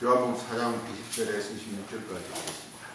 요한복음 4장 20절에서 26절까지 보겠습니다.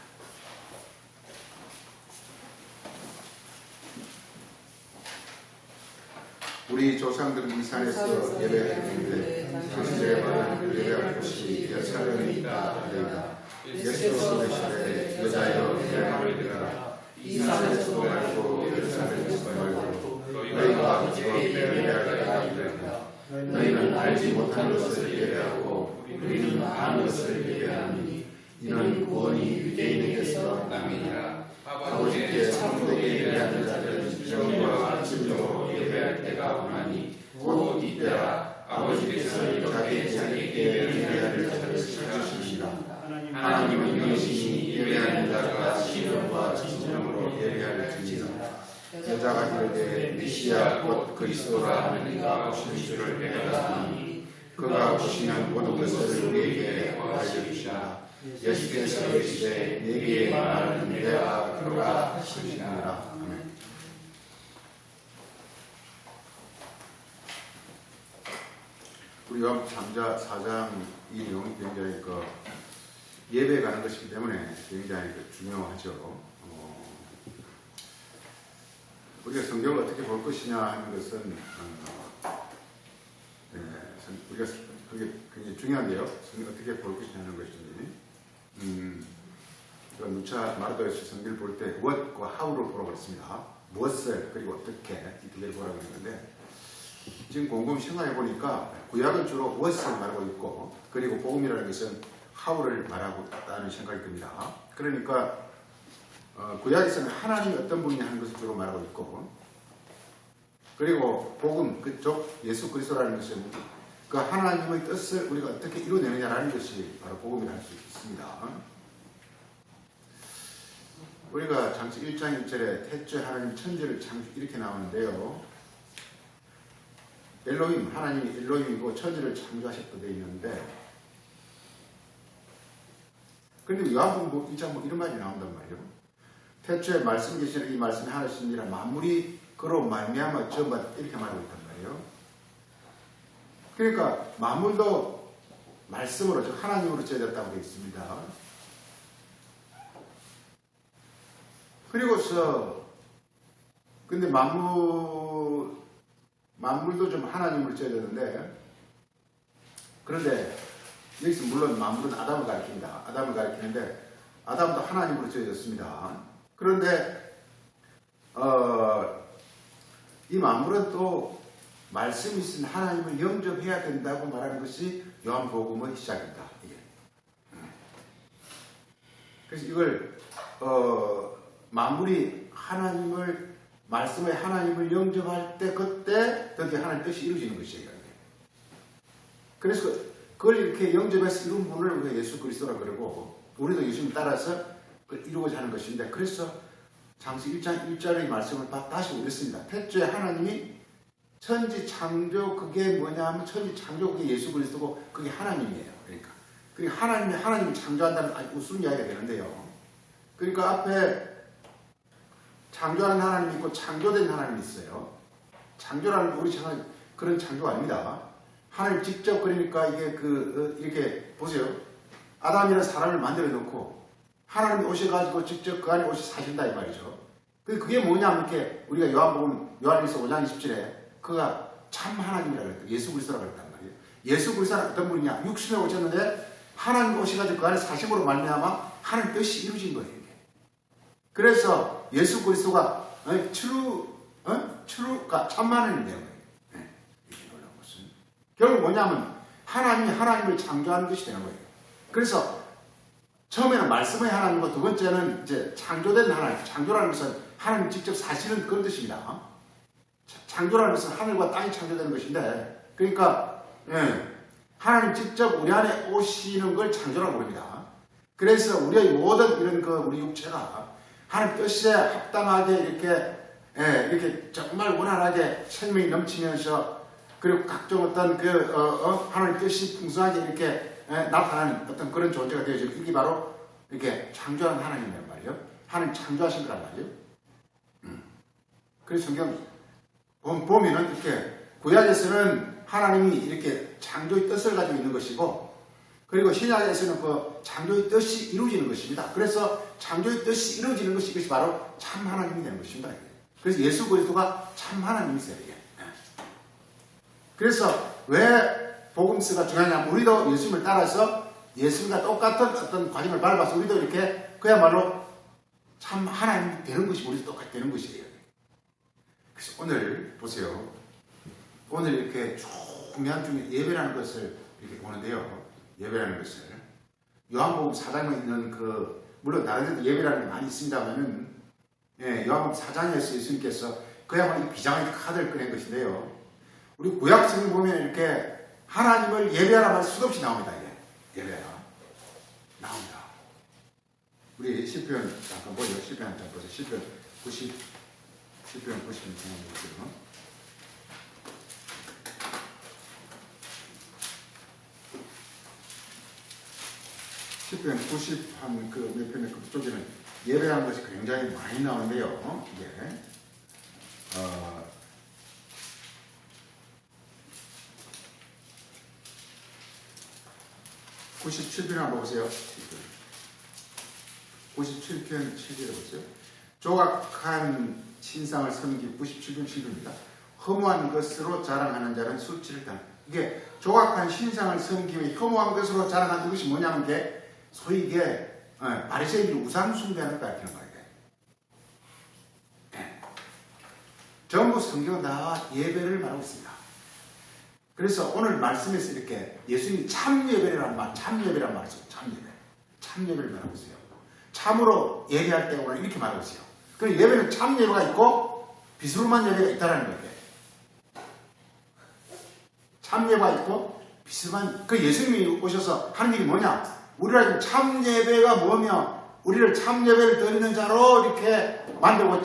우리 조상들은 이 산에서 예배했는데 당신의 말은 예배할 곳이 예루살렘에 있다. 예수께서 이르시되 여자여 내 말을 들으라. 이 산에서도 말고 예루살렘에서도 말고 너희가 아버지와 예배할 때가 이르리라. 너희는 알지 못한 것을 예배하고 우리는 아는 것을 예배하니 이는 구원이 유대인에게서 남이니라. 아버지께 참되게 예배하는 자들은 정의와 진정으로 예배할 때가 오나니 곧 이때라. 아버지께서 자기에게 예배하는 자들을 찾으시니라. 하나님은 영신이 예배하는 자가 신령과 진정으로 예배할지니라. 여자가 이르되 메시아 곧 그리스도라 하는 이가 오신 줄을 내가 아니 그가 오시면 모든 것을 우리에게 알려주시라. 예수께서 이르시되 내게 말하는 내가 그가 하시니라. 아멘. 우리 요한복음 4장 이 내용이 굉장히 예배에 가는 것이기 때문에 굉장히 중요하죠. 우리가 성경을 어떻게 볼 것이냐 하는 것은 우리가 그게 굉장히 중요한데요. 성경 어떻게 볼 것이냐 하는 것이니 누차 마르도에서 성경을 볼 때 what과 how를 보라고 했습니다. 무엇을 그리고 어떻게 이 두 개를 보라고 했는데 지금 곰곰이 생각해 보니까 구약은 주로 what을 말하고 있고 그리고 복음이라는 것은 how를 말하고 있다는 생각이 듭니다. 그러니까 구약에서는 하나님이 어떤 분이냐 하는 것을 주로 말하고 있고 그리고 복음 그쪽 예수 그리스도라는 것은 그 하나님의 뜻을 우리가 어떻게 이루어내느냐라는 것이 바로 복음이라 할 수 있습니다. 우리가 장치 1장 1절에 태초에 하나님 천지를 창조 이렇게 나오는데요. 엘로힘 하나님이 엘로힘이고 천지를 창조하셨다 되어 있는데 그런데 요한복음 1장 이런 말이 나온단 말이에요. 태초에 말씀 계시는 이 말씀이 하나님이라 만물이 그로 말미암아 지음받았다 이렇게 말하고 있단 말이에요. 그러니까 만물도 말씀으로 즉 하나님으로 지어졌다고 되어 있습니다. 그리고서 근데 만물도 좀 하나님으로 지어졌는데 그런데 여기서 물론 만물은 아담을 가리킵니다. 아담을 가리키는데 아담도 하나님으로 지어졌습니다. 그런데 이 만물은 또 말씀이 있은 하나님을 영접해야 된다고 말하는 것이 요한복음의 시작입니다. 이게. 그래서 이걸 만물이 하나님을 말씀의 하나님을 영접할 때 그때 드디어 하나님의 뜻이 이루어지는 것이에요. 그래서 그걸 이렇게 영접해서 이룬 분을 우리가 예수 그리스도라고 그러고 우리도 예수님 따라서 그걸 이루고자 하는 것인데 그래서 장시 1장 1절의 말씀을 다시 읽습니다. 태초에 하나님이 천지 창조 그게 뭐냐 하면 천지 창조 그게 예수 그리스도고 그게 하나님이에요. 그러니까 그게 하나님이 창조한다는 아주 우스운 이야기가 되는데요. 그러니까 앞에 창조하는 하나님이 있고 창조된 하나님이 있어요. 창조라는 우리 생각은 그런 창조가 아닙니다. 하나님 직접 그러니까 이게 이렇게 보세요. 아담이라는 사람을 만들어 놓고 하나님이 오셔가지고 직접 그 안에 오셔 사신다 이 말이죠. 그게 뭐냐면 이렇게 우리가 요한일서 5장 27에 그가 참 하나님이라고 그랬다. 예수 그리스도라고 그랬단 말이에요. 예수 그리스도는 어떤 분이냐? 육신에 오셨는데 하나님 오셔가지고 그 안에 사심으로 말미암아 하나님 뜻이 이루어진 거예요. 이게. 그래서 예수 그리스도가 참 하나님이에요. 이렇게 놀라운 것은 결국 뭐냐면 하나님이 하나님을 창조하는 것이 되는 거예요. 그래서 처음에는 말씀의 하나님과 두 번째는 이제 창조된 하나님. 창조라는 것은 하나님 직접 사시는 그런 뜻입니다. 창조라는 것은 하늘과 땅이 창조되는 것인데, 그러니까 하나님 직접 우리 안에 오시는 걸 창조라고 부릅니다. 그래서 우리의 모든 이런 우리 육체가 하나님 뜻에 합당하게 이렇게 정말 원활하게 생명이 넘치면서 그리고 각종 어떤 하나님 뜻이 풍성하게 이렇게 나타나는 어떤 그런 존재가 되어지고 이게 바로 이렇게 창조한 하나님이란 말이에요. 하나님 창조하신 거란 말이에요. 그래서 성경 보면은 이렇게 구약에서는 하나님이 이렇게 창조의 뜻을 가지고 있는 것이고 그리고 신약에서는 그 창조의 뜻이 이루어지는 것입니다. 그래서 창조의 뜻이 이루어지는 것이 이것이 바로 참 하나님이 되는 것입니다. 그래서 예수 그리스도가 참 하나님이세요. 그래서 왜 복음서가 중요하냐면 우리도 예수님을 따라서 예수님과 똑같은 어떤 과정을 밟아서 우리도 이렇게 그야말로 참 하나님이 되는 것이 우리도 똑같이 되는 것이에요. 그래서 오늘 보세요. 오늘 이렇게 중요한 중에 예배라는 것을 이렇게 보는데요. 예배라는 것을 요한복음 4장에 있는 물론 다른 데도 예배라는 게 많이 있습니다만은 요한복음 4장에서 예수님께서 그야말로 이 비장의 카드를 꺼낸 것인데요. 우리 구약성경 보면 이렇게 하나님을 예배하라 말 수도 없이 나옵니다. 예배하라 나옵니다. 우리 시편 잠깐 보죠. 시편 잠깐 보세요. 시편 90편 보시면 되는 시편 90한 몇 편의 그쪽에는 예배하는 것이 굉장히 많이 나오는데요. 이게 97편 한번 보세요. 97편 7절에 보세요. 조각한 신상을 섬기고 97편 7절입니다. 허무한 것으로 자랑하는 자는 수치를 당. 이게 조각한 신상을 섬기며 허무한 것으로 자랑하는 것이 뭐냐면 이게 소위 이게 바리새인들이 우상 숭배하는 것 같은 거예요. 전부 성경은 다 예배를 말하고 있습니다. 그래서 오늘 말씀에서 이렇게 예수님이 참 예배라는 말, 참 예배라는 말을 써요. 참 예배를 말하고 있어요. 참으로 예배할 때 오늘 이렇게 말하고 있어요. 그 예배는 참 예배가 있고 비스름한 예배가 있다라는 거예요. 참 예배가 있고 비스름한 그 예수님이 오셔서 하는 일이 뭐냐? 우리를 참 예배가 뭐며 우리를 참 예배를 드리는 자로 이렇게 만들고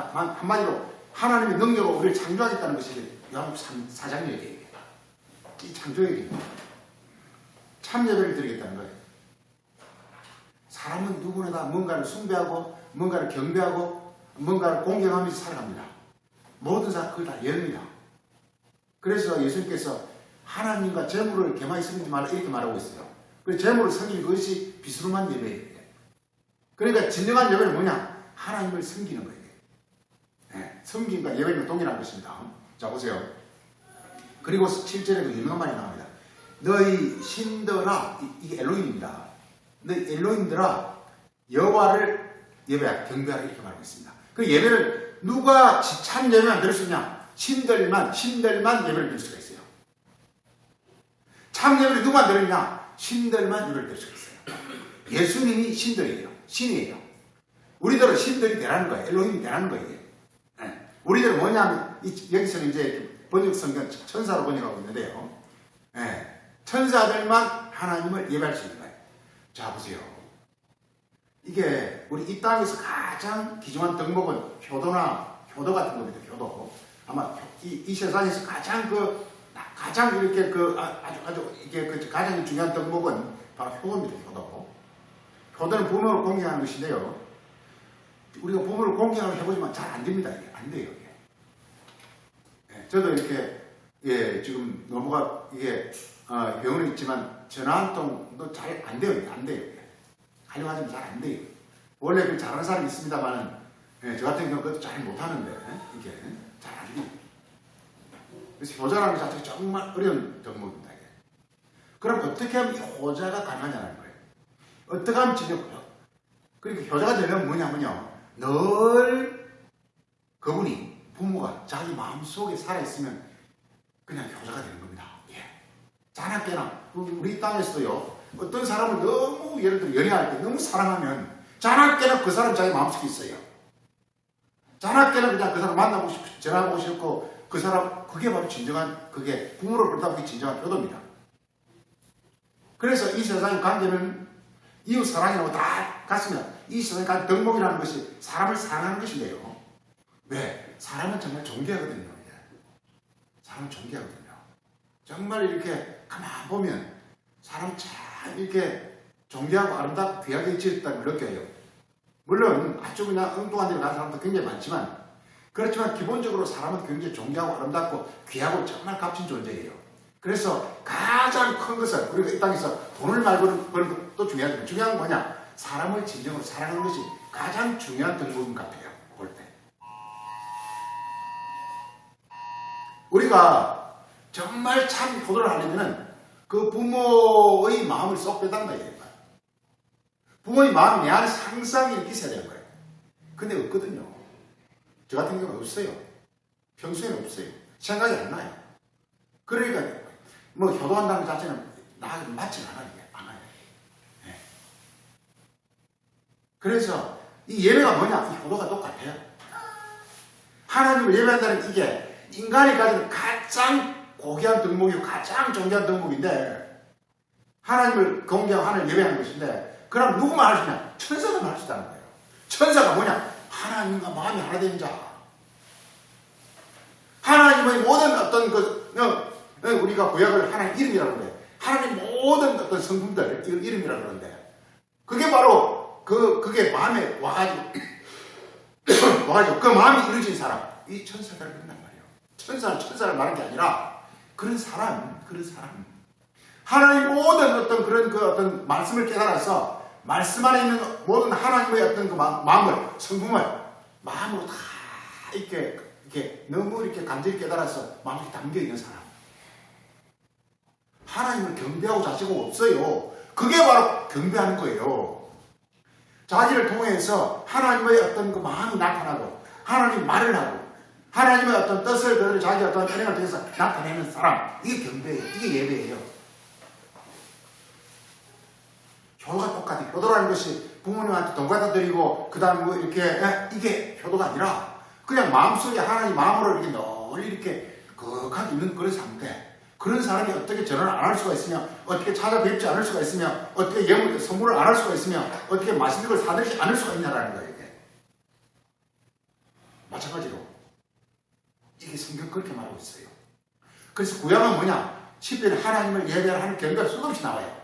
한마디로 하나님의 능력으로 우리를 창조하겠다는 것이 요한복음 4장 얘기예요. 이 창조 얘기입니다. 참 예배를 드리겠다는 거예요. 사람은 누구나 다 뭔가를 숭배하고 뭔가를 경배하고 뭔가를 공경하면서 살아갑니다. 모든 사람 그걸 다 예입니다. 그래서 예수님께서 하나님과 재물을 개마에 섬기지 말라 이렇게 말하고 있어요. 그래서 재물을 섬기는 것이 비스름한 예배예요. 그러니까 진정한 예배는 뭐냐? 하나님을 섬기는 거예요. 섬김과 예배는 동일한 것입니다. 자 보세요. 그리고 7절에도 유명한 말이 나옵니다. 너희 신들아, 이게 엘로힘입니다. 너희 엘로힘들아 여호와를 예배하라, 경배하라 이렇게 말하고 있습니다. 그 예배를 누가 참 예배만 드릴 수 있냐? 신들만 예배를 드릴 수가 있어요. 참 예배를 누가 드리냐? 신들만 예배를 드릴 수가 있어요. 예수님이 신들이에요. 신이에요. 우리들은 신들이 되라는 거예요. 엘로힘이 되라는 거예요. 우리들은 뭐냐면 여기서는 이제 번역 성경 천사로 번역하고 있는데요. 천사들만 하나님을 예배할 수 있는 거예요. 자 보세요. 이게 우리 이 땅에서 가장 귀중한 덕목은 효도 같은 겁니다. 효도. 아마 이 세상에서 가장 이렇게 아주 이게 가장 중요한 덕목은 바로 효도입니다. 효도는 부모를 공경하는 것인데요. 우리가 부모를 공경하려고 해보지만 잘 안 됩니다. 이게 안 돼요. 저도 이렇게 지금 노모가 이게 병원에 있지만 전화 한 통도 잘 안 돼요. 안 돼요. 하려고 하지만 잘 안 돼요. 원래 그 잘하는 사람이 있습니다만 저 같은 경우는 그것도 잘 못하는데 이게 잘 안 돼요. 그래서 효자라는 것 자체가 정말 어려운 덕목입니다. 그럼 어떻게 하면 이 효자가 가능하냐는 거예요. 어떻게 하면 지내고요. 그러니까 효자가 되려면 뭐냐면요. 늘 그분이 부모가 자기 마음속에 살아있으면 그냥 효자가 되는 겁니다. 자나깨나 우리 땅에서도요. 어떤 사람을 너무 예를 들어 연애할 때 너무 사랑하면 자나깨나 그 사람 자기 마음속에 있어요. 자나깨나 그냥 그 사람 만나고 싶고 전화하고 싶고 그 사람 그게 바로 진정한 그게 부모를 그렇다 보기 진정한 효도입니다. 그래서 이 세상의 관계는 이웃 사랑이라고 다 같습니다. 이 세상의 관계 덕목이라는 것이 사람을 사랑하는 것인데요. 왜? 사람은 정말 존귀하거든요. 사람은 존귀하거든요. 정말 이렇게 가만 보면 사람 참 이렇게 존귀하고 아름답고 귀하게 지었다는 걸 느껴요. 물론 아주 그냥 엉뚱한 데로 가는 사람도 굉장히 많지만 그렇지만 기본적으로 사람은 굉장히 존귀하고 아름답고 귀하고 정말 값진 존재예요. 그래서 가장 큰 것은 우리가 이 땅에서 돈을 말고 버는 것도 중요하지만 중요한 건 뭐냐? 사람을 진정으로 사랑하는 것이 가장 중요한 덕목인 것 같아요. 볼 때. 우리가 정말 참 효도를 하려면 그 부모의 마음을 쏙 빼닮아야 돼요. 부모의 마음이 내 안에 항상 이렇게 있어야 되는 거예요. 근데 없거든요. 저 같은 경우는 없어요. 평소에는 없어요. 생각이 안 나요. 그러니까 뭐 효도한다는 것 자체는 나하고 맞지 않아요. 네. 그래서 이 예배가 뭐냐? 이 효도가 똑같아요. 하나님을 예배한다는 이게 인간이 가진 가장 고귀한 덕목이고 가장 존귀한 덕목인데 하나님을 공개하고 하나님을 예배하는 것인데 그럼 누구만 할 수 있냐? 천사가 할 수 있다는 거예요. 천사가 뭐냐? 하나님과 마음이 하나 된 자. 하나님의 모든 어떤 우리가 구약을 하나님 이름이라고 그래요. 하나님 모든 어떤 성품들 이름이라고 그러는데 그게 바로 그게 마음에 와가지고 그 마음이 이루어진 사람 이 천사들을 그런단 말이에요. 천사를 말하는 게 아니라 그런 사람 하나님 모든 어떤 그런 그 어떤 말씀을 깨달아서 말씀 안에 있는 모든 하나님의 어떤 그 마음을 성품을 마음으로 다 이렇게 너무 이렇게 간절히 깨달아서 마음에 담겨 있는 사람. 하나님을 경배하고 자시고 없어요. 그게 바로 경배하는 거예요. 자기를 통해서 하나님의 어떤 그 마음이 나타나고 하나님 말을 하고 하나님의 어떤 뜻을 자기 어떤 은행을 통해서 나타내는 사람. 이게 경배예요. 이게 예배예요. 효도가 똑같아요. 효도라는 것이 부모님한테 돈 갖다 드리고 그 다음에 뭐 이렇게 이게 효도가 아니라 그냥 마음속에 하나님 마음으로 이렇게 널리 이렇게 거하게 있는 그런 상태. 그런 사람이 어떻게 전화를 안 할 수가 있으며 어떻게 찾아뵙지 않을 수가 있으며 어떻게 선물을 안 할 수가 있으며 어떻게 맛있는 걸 사드리지 않을 수가 있냐라는 거예요. 이게. 마찬가지로 이게 성경 그렇게 말하고 있어요. 그래서 구약은 뭐냐? 시편에 하나님을 예배하는 경배가 수도 없이 나와요.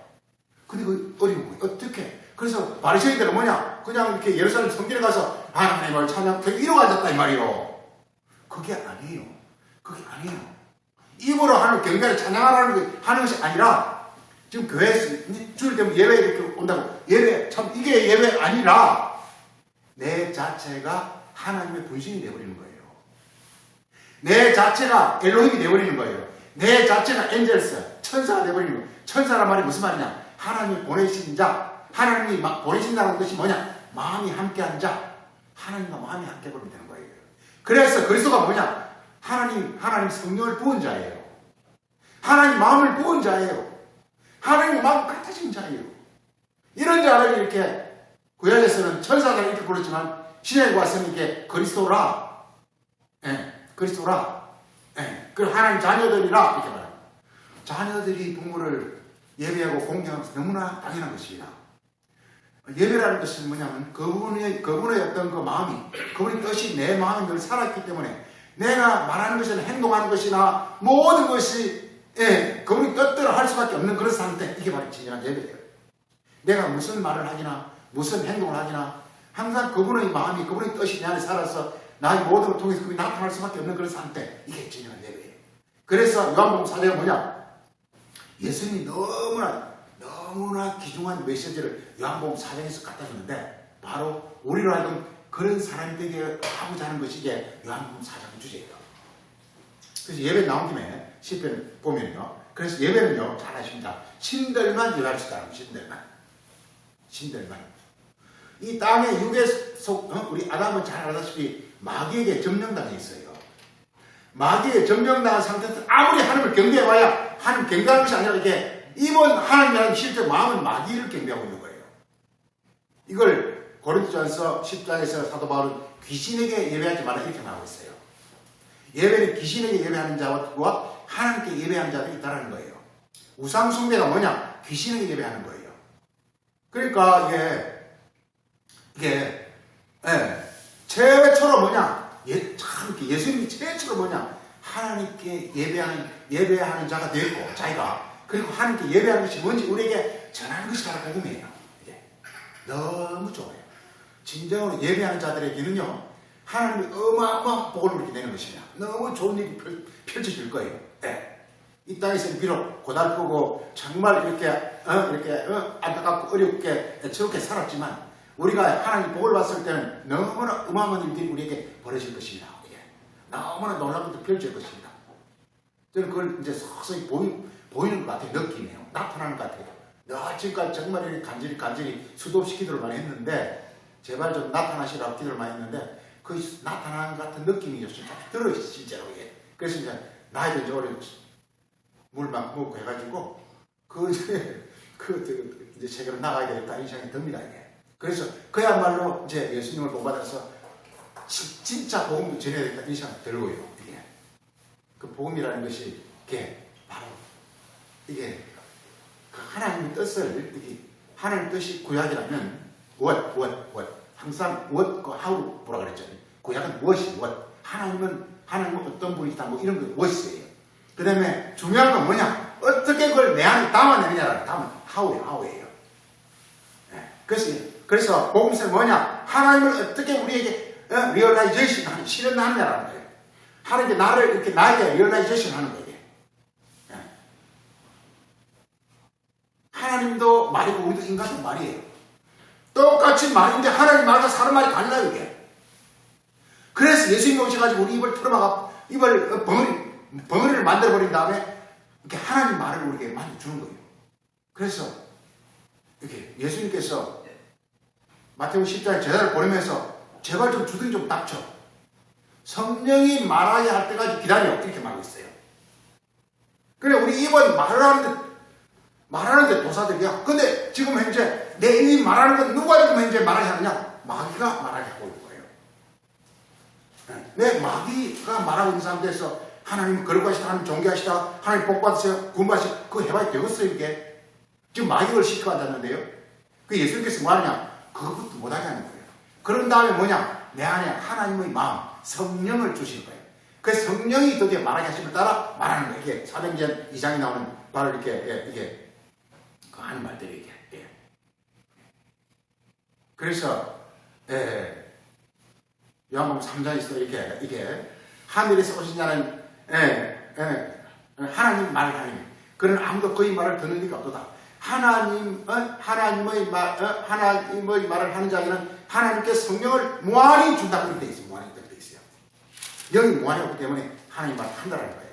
근데 그 어려운 거예요. 어떻게? 그래서 바리새인들은 뭐냐? 그냥 이렇게 예루살렘 성전에 가서 하나님을 찬양, 이러고 앉았다 이 말이에요. 그게 아니에요. 입으로 하는 경배를 찬양하는 것이 아니라 지금 교회에서 주일 되면 예배 이렇게 온다고 예배 참 이게 예배 아니라 내 자체가 하나님의 분신이 되어버리는 거예요. 내 자체가 엘로힘이 되어버리는 거예요. 내 자체가 엔젤스 천사가 되어버리는 거예요. 천사란 말이 무슨 말이냐? 하나님이 보내신 자, 하나님이 보내신다는 것이 뭐냐? 마음이 함께한 자, 하나님과 마음이 함께 보면 되는 거예요. 그래서 그리스도가 뭐냐? 하나님 성령을 부은 자예요. 하나님 마음을 부은 자예요. 하나님 마음 같아진 자예요. 이런 자를 이렇게 구약에서는 천사들 이렇게 부르지만 신약에 와서는 이게 그리스도라, 그리스도라, 그리고 하나님 자녀들이라 이렇게 말해요. 자녀들이 부모를 예배하고 공경하는 것은 너무나 당연한 것입니다. 예배라는 것은 뭐냐면 그분의 어떤 그 마음이, 그분의 뜻이 내 마음에 늘 살았기 때문에 내가 말하는 것이나 행동하는 것이나 모든 것이 그분의 뜻대로 할 수밖에 없는 그런 상태. 이게 바로 진정한 예배예요. 내가 무슨 말을 하기나 무슨 행동을 하기나 항상 그분의 마음이, 그분의 뜻이 내 안에 살아서 나의 모든 걸 통해서 그분이 나타날 수밖에 없는 그런 상태. 이게 진정한 예배예요. 그래서 요한복음 4장은 뭐냐? 예수님이 너무나 귀중한 메시지를 요한복음 4장에서 갖다 줬는데 바로 우리로 하여금 그런 사람이 되게 하고자 하는 것이 이게 요한복음 4장 주제예요. 그래서 예배 나온 김에 시편 보면요. 그래서 예배는요, 잘 아십니다. 신들만 예배할 수 있다는 신들만. 이 땅의 육의 우리 아담은 잘 알다시피 마귀에게 점령당해 있어요. 마귀에 점령당한 상태에서 아무리 하나님을 경배해봐야 하나님 경배하는 것이 아니라 이게 이번 하나님이라는 실제 마음은 마귀를 경배하고 있는 거예요. 이걸 고린도전서 10장에서 사도 바울은 귀신에게 예배하지 말라 이렇게 말하고 있어요. 예배는 귀신에게 예배하는 자와 하나님께 예배하는 자들이 있다는 거예요. 우상숭배가 뭐냐? 귀신에게 예배하는 거예요. 그러니까 이게 최초로 뭐냐? 참 예수님이 최초로 뭐냐? 하나님께 예배하는 자가 되었고 자기가 그리고 하나님께 예배하는 것이 뭔지 우리에게 전하는 것이 바로 복음이에요. 너무 좋아요. 진정으로 예배하는 자들에게는요, 하나님이 어마어마한 복을 우리에게 내는 것이냐. 너무 좋은 일이 펼쳐질 거예요. 이 땅에서 비록 고달프고 정말 이렇게 안타깝고 어렵게 애처롭게 살았지만 우리가 하나님 복을 봤을 때는 너무나 어마어마한 일들이 우리에게 벌어질 것입니다. 너무나 놀라운 것도 펼칠 것입니다. 저는 그걸 이제 서서히 보이는 것 같아요. 느끼네요. 나타나는 것 같아요. 너 지금까지 정말 이렇게 간절히 수도 없이 기도를 많이 했는데 제발 좀 나타나시라고 기도를 많이 했는데 그 나타나는 것 같은 느낌이 진짜 들어요. 실제로 이게. 그래서 이제 나이도 이제 오래 물만 먹고 해가지고 이제 세계로 나가야 되겠다 이 생각이 듭니다. 이게. 그래서 그야말로 이제 예수님을 본받아서 진짜 복음도 전해야 되겠다 이 생각이 들고요. 이게. 그 복음이라는 것이 이게 바로 이게 그 하나님의 뜻을 이게 하나님의 뜻이 구약이라면 what 항상 what 그 how 뭐라 그랬잖아요. 구약은 무엇이 what 하나님은 어떤 분이다 뭐 이런 거 what이에요. 그 다음에 중요한 건 뭐냐 어떻게 그걸 내 안에 담아내느냐라는 담은 how예요. 네. 그래서 복음서는 뭐냐 하나님을 어떻게 우리에게 리얼라이제이션 하는 실현하느냐라는 거예요. 하나님께 나를 이렇게 나에게 리얼라이제이션 하는 거예요. 네. 하나님도 말이고 우리도 인간도 말이에요. 똑같이 말인데 하나님 말과 사람 말이 달라요 이게. 그래서 예수님이 오셔가지고 우리 입을 털어막아 입을 벙어리를 만들어버린 다음에 이렇게 하나님 말을 우리에게 만들어주는 거예요. 그래서 이렇게 예수님께서 마태복음 10장에 제자를 보내면서 제발 좀 주둥이 좀 닥쳐. 성령이 말하야 할 때까지 기다려. 이렇게 말하고 있어요. 그래 우리 입은 말하는데 도사들이야. 근데 지금 현재 내 입이 말하는 건 누가 지금 현재 말하게 하느냐? 마귀가 말하게 하고 있는 거예요. 내 마귀가 말하고 있는 상태에서 하나님 거룩하시다, 하나님 존귀하시다, 하나님 복받으세요, 구원받으세요. 그거 해봐야 되겠어요 이게. 지금 마귀를 시켜왔다는데요. 그 예수님께서 뭐 하느냐? 그것도 못하게 하는 거예요. 그런 다음에 뭐냐? 내 안에 하나님의 마음, 성령을 주시는 거예요. 그 성령이 드디어 말하게 하심을 따라 말하는 거예요. 이게 사도행전 2장에 나오는 바로 이렇게 이게 그 하는 말들이 이게. 예. 그래서 요한복음 3장에 있어 이게 하늘에서 오신 자는 하나님 말을 하니 그는 아무도 그의 말을 듣는 리가 없도다. 하나님의 말을 하는 자에는 하나님께 성령을 무한히 준다고 그렇게 있어요. 무한히 되어 있어요. 영이 무한히 없기 때문에 하나님 말을 한다는 거예요.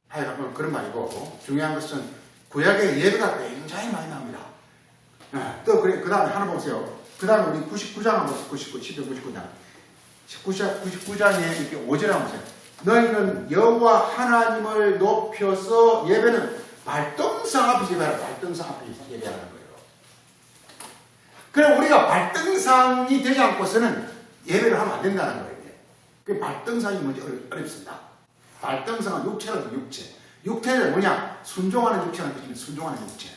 하여간 그런 말이고 중요한 것은 구약의 예배가 굉장히 많이 나옵니다. 또 그 다음에 하나 보세요. 그 다음에 우리 99장 한번 99장 99장에 이렇게 5절에 한번 보세요. 너희는 여호와 하나님을 높여서 예배는 발등상 앞에서 예배하라. 발등상 앞에서 예배하는 거예요. 그럼 우리가 발등상이 되지 않고서는 예배를 하면 안 된다는 거예요. 그 발등상이 뭔지 어렵습니다. 발등상은 육체라는 육체. 육체는 뭐냐? 순종하는 육체라는 뜻입니다. 순종하는 육체.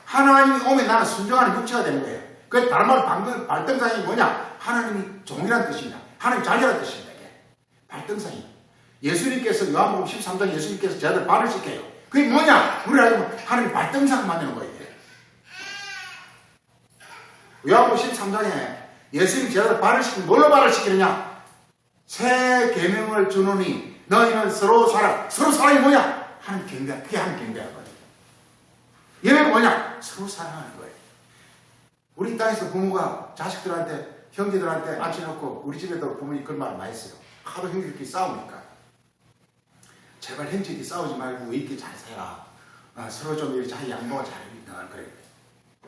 하나님이 오면 나는 순종하는 육체가 되는 거예요. 그 다른 말로 발등상이 뭐냐? 하나님이 종이라는 뜻입니다. 하나님 자녀라는 뜻입니다. 이게. 발등상이. 예수님께서 요한복음 13장 예수님께서 제자들 발을 씻겨요. 그게 뭐냐? 우리가 알면 하나님 발등상 만드는 거예요. 요한복음 13장에 예수님 제자들 발을 씻기면 뭘로 발을 씻기느냐? 새 계명을 주노니 너희는 서로 사랑. 서로 사랑이 뭐냐? 하나님 경배. 그게 하나님 경배하는 거예요. 예배가 뭐냐? 서로 사랑하는 거예요. 우리 땅에서 부모가 자식들한테 형제들한테 앉혀놓고 우리 집에도 부모님이 그런 말을 많이 했어요. 하도 형제들끼리 싸우니까 제발 형제끼리 싸우지 말고 왜 이렇게 잘 살아. 서로 좀 이렇게 잘 양보가 잘해라. 그래.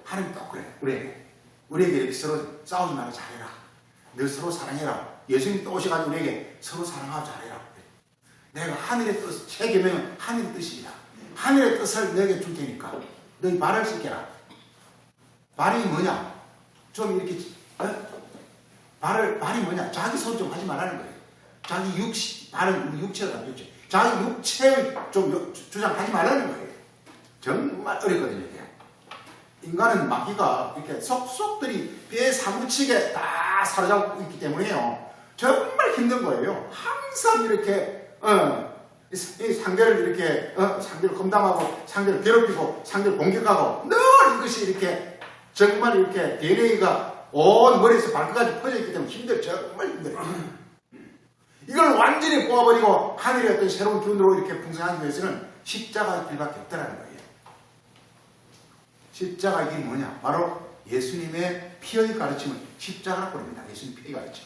하나님도 그래. 우리에게 이렇게 서로 싸우지 말고 잘해라. 늘 서로 사랑해라. 예수님 또 오셔가지고 우리에게 서로 사랑하고 잘해라. 내가 하늘의 뜻, 새 계명은 하늘의 뜻입니다. 하늘의 뜻을 너에게 줄 테니까 너희 말을 씻겨라. 말이 뭐냐? 좀 이렇게 말이 뭐냐? 자기 소리 좀 하지 말라는 거예요. 자기 말은 우리 육체라는 육체. 자기 육체의 좀 주장하지 말라는 거예요. 정말 어렵거든요. 이게. 인간은 마귀가 이렇게 속속들이 뼈에 사무치게 다 사로잡고 있기 때문에요. 정말 힘든 거예요. 항상 이렇게 상대를 이렇게 상대를 검담하고 상대를 괴롭히고 상대를 공격하고 늘 이것이 이렇게 정말 이렇게 DNA가 온 머리에서 발끝까지 퍼져 있기 때문에 정말 힘들어요. 이걸 완전히 뽑아버리고 하늘의 어떤 새로운 기운으로 이렇게 풍성하기 위해서는 십자가의 길밖에 없다는 거예요. 십자가 길이 뭐냐? 바로 예수님의 피의 가르침을 십자가라고 부릅니다. 예수님 피의 가르침.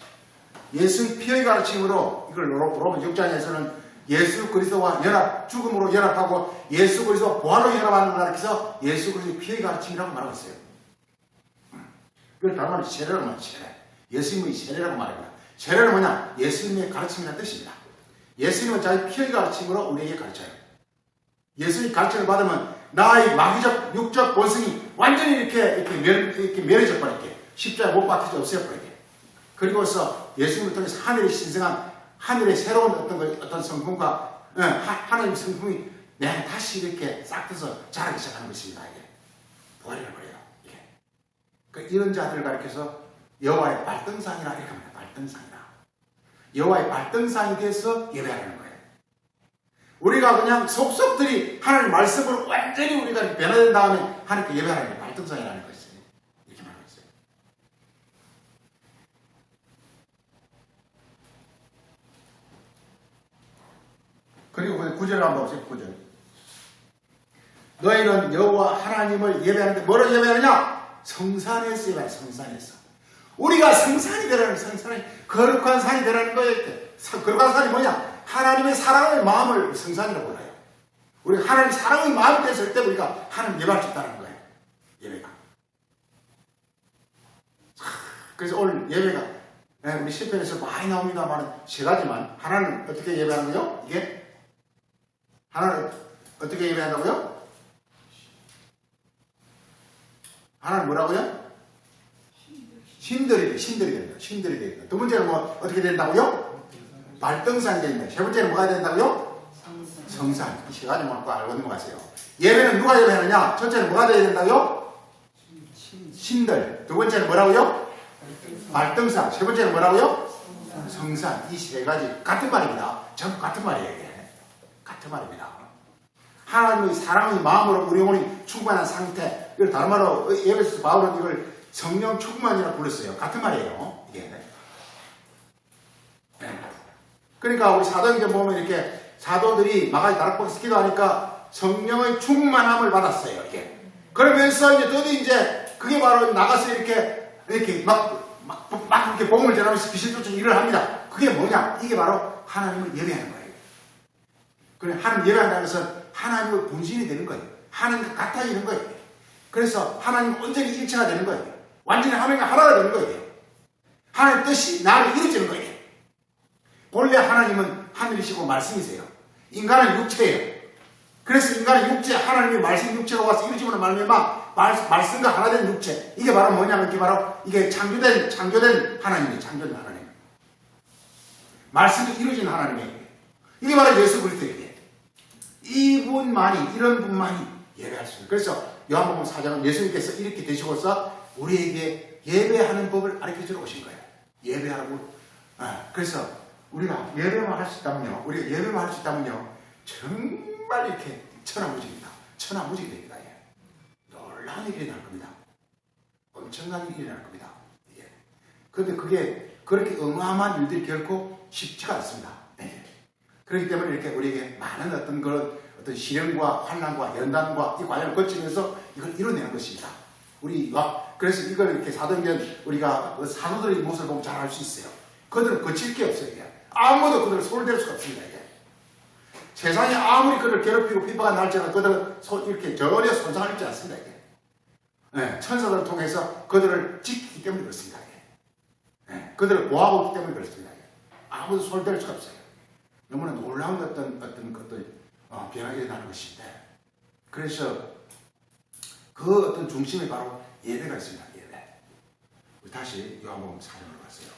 예수님 피의 가르침으로 이걸 로마 6장에서는 예수 그리스도와 죽음으로 연합하고 예수 그리스도 부활로 연합하는 걸 가르쳐서 예수 그리스도의 피의 가르침이라고 말하고 있어요. 그걸 다른 말로 세례라고 말해요. 세례. 예수님의 세례라고 말합니다. 세례는 뭐냐? 예수님의 가르침이라는 뜻입니다. 예수님은 자기 피의 가르침으로 우리에게 가르쳐요. 예수님 가르침을 받으면 나의 마귀적, 육적 본성이 완전히 이렇게 멸해져 버리게. 십자가에 못 박혀져 없애버리게. 그리고서 예수님을 통해서 하늘의 신성한, 하늘의 새로운 어떤 성품과, 하나님의 성품이 내 안에 다시 이렇게 싹 트서 자라기 시작하는 것입니다. 이게. 부활이라고 그래요. 이게. 이런 자들을 가리켜서 여호와의 발등상이라 이렇게 합니다. 발등상이라. 여호와의 발등상이 돼서 예배하는 거예요. 우리가 그냥 속속들이 하나님 말씀으로 완전히 우리가 변화된 다음에 하나님께 예배하는 게 발등상이라는 것이죠. 이렇게 말하고 있어요. 그리고 9절을 한번 보세요. 9절. 너희는 여호와 하나님을 예배하는데 뭐로 예배하느냐? 성산에서 예배하는 성산에서. 우리가 성산이 되라는 성산이 거룩한 산이 되라는 거예요. 거룩한 산이 뭐냐? 하나님의 사랑의 마음을 성산이라고 불러요. 우리 하나님 사랑의 마음이 됐을 때 우리가 하나님 예배할 수 있다는 거예요. 예배가. 그래서 오늘 예배가 우리 시편에서 많이 나옵니다만 세 가지만 하나는 어떻게 예배하는 거요? 이게 하나는 어떻게 예배한다고요? 하나는 뭐라고요? 신들이 된다. 두 번째는 뭐 어떻게 된다고요? 발등상이 된다. 세 번째는 뭐가 된다고요? 성산. 이 세 가지만 알고 넘어가세요. 예배는 누가 예배하느냐? 첫째는 뭐가 돼야 된다고요? 신들. 두 번째는 뭐라고요? 발등상. 세 번째는 뭐라고요? 성산. 이 세 가지 같은 말입니다. 전부 같은 말이에요. 이게. 같은 말입니다. 하나님의 사랑의 마음으로 우리 영혼이 충만한 상태. 이걸 다른 말로 예배에서 바울은 이걸 성령 충만이라고 불렀어요. 같은 말이에요. 이게. 그러니까 우리 사도행전 보면 이렇게 사도들이 마가의 다락방에서 기도하니까 성령의 충만함을 받았어요. 이게. 그러면서 이제 드디어 이제 그게 바로 나가서 이렇게 막 이렇게 복음을 전하면서 귀신 쫓는 일을 합니다. 그게 뭐냐? 이게 바로 하나님을 예배하는 거예요. 그래 하나님 예배한다는 것은 하나님의 분신이 되는 거예요. 하나님과 같아지는 거예요. 그래서 하나님 온전히 일체가 되는 거예요. 완전히 하나님과 하나가 되는 거예요. 하나님 뜻이 나를 이루어지는 거예요. 본래 하나님은 하늘이시고 말씀이세요. 인간은 육체예요. 그래서 인간은 육체, 하나님의 말씀 육체가 와서 이루어지는 말미암아 말씀과 하나 된 육체. 이게 바로 뭐냐면 이게 바로 이게 창조된 하나님이에요. 창조된 하나님. 말씀이 이루어진 하나님이에요. 이게 바로 예수 그리스도예요. 이런 분만이 예배할 수 있어요. 그래서 요한복음 4장은 예수님께서 이렇게 되시고서 우리에게 예배하는 법을 가르쳐주러 오신 거예요. 예배하고. 그래서 우리가 예배만 할 수 있다면요. 정말 이렇게 천하무적입니다. 천하무적이 됩니다. 놀라운 일이 일어날 겁니다. 엄청난 일이 일어날 겁니다. 그런데 그게 그렇게 어마어마한 일들이 결코 쉽지가 않습니다. 그렇기 때문에 이렇게 우리에게 많은 어떤 시련과 환난과 연단과 이 과정을 거치면서 이걸 이뤄내는 것입니다. 그래서 이걸 이렇게 사도행전 우리가 사도들의 모습을 보면 잘 알 수 있어요. 그들은 거칠 게 없어요. 아무도 그들을 손댈 수가 없습니다. 세상에 아무리 그들을 괴롭히고 핍박한 날짜는 그들은 이렇게 전혀 손상을 입지 않습니다. 천사들을 통해서 그들을 지키기 때문에 그렇습니다. 그들을 보호하고 있기 때문에 그렇습니다. 아무도 손댈 수가 없어요. 너무나 놀라운 어떤 변화가 일어나는 것인데, 그래서 그 어떤 중심에 바로 예배가 있습니다. 예배. 우리 다시 요한복음 4장으로 갔어요.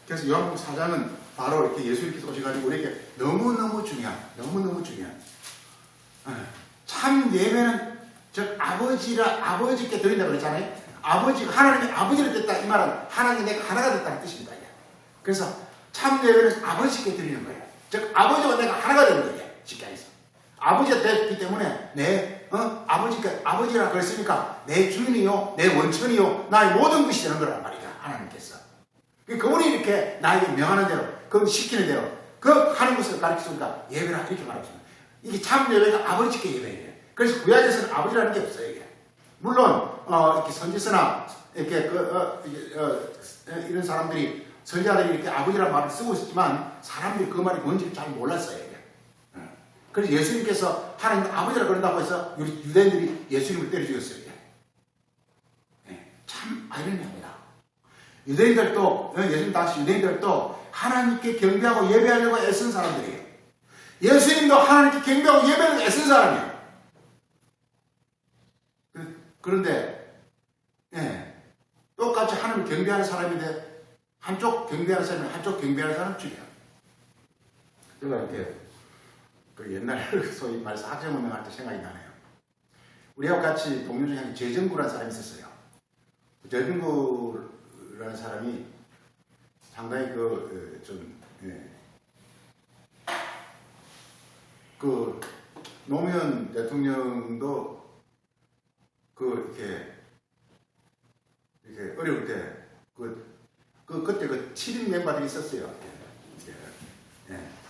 그래서 요한복음 4장은 바로 이렇게 예수님께서 오셔가지고 우리에게 너무너무 중요한 참 예배는 즉 아버지께 드린다고 그랬잖아요. 하나님이 아버지를 됐다. 이 말은 하나님이 내가 하나가 됐다는 뜻입니다. 그래서 참 예배는 아버지께 드리는 거예요. 즉 아버지와 내가 하나가 되는 거예요. 쉽게 해서 아버지가 됐기 때문에 아버지라 그랬으니까 내 주인이요, 내 원천이요, 나의 모든 것이 되는 거란 말이죠. 하나님께서 그분이 이렇게 나에게 명하는 대로, 그 시키는 대로 그 하는 것을 가르치니까 예배라 이렇게 말합니다. 이게 참 예배가 아버지께 예배예요. 그래서 구약에서는 아버지라는 게 없어요. 이게. 물론 이렇게 선지서나 이렇게 이런 사람들이 선지자들이 이렇게 아버지라는 말을 쓰고 있었지만 사람들이 그 말이 뭔지 잘 몰랐어요. 이게. 그래서 예수님께서 하나님 아버지라고 그런다고 해서 우리 유대인들이 예수님을 때려 죽였어요. 이게. 참 아이러니합니다. 유대인들도 예수님 당시 유대인들도 하나님께 경배하고 예배하려고 애쓴 사람들이에요. 예수님도 하나님께 경배하고 예배하려고 애쓴 사람이에요. 그런데 똑같이 하나님을 경배하는 사람인데 한쪽 경배하는 사람이 한쪽 경배하는 사람 중이에요. 제가 이렇게 그 옛날에 소위 말해서 학생운동할 때 생각이 나네요. 우리하고 같이 동료 중에 재정구라는 사람이 있었어요. 재정구라는 사람이 상당히 그 노무현 대통령도 이렇게 어려울 때 그때 7인 멤버들이 있었어요.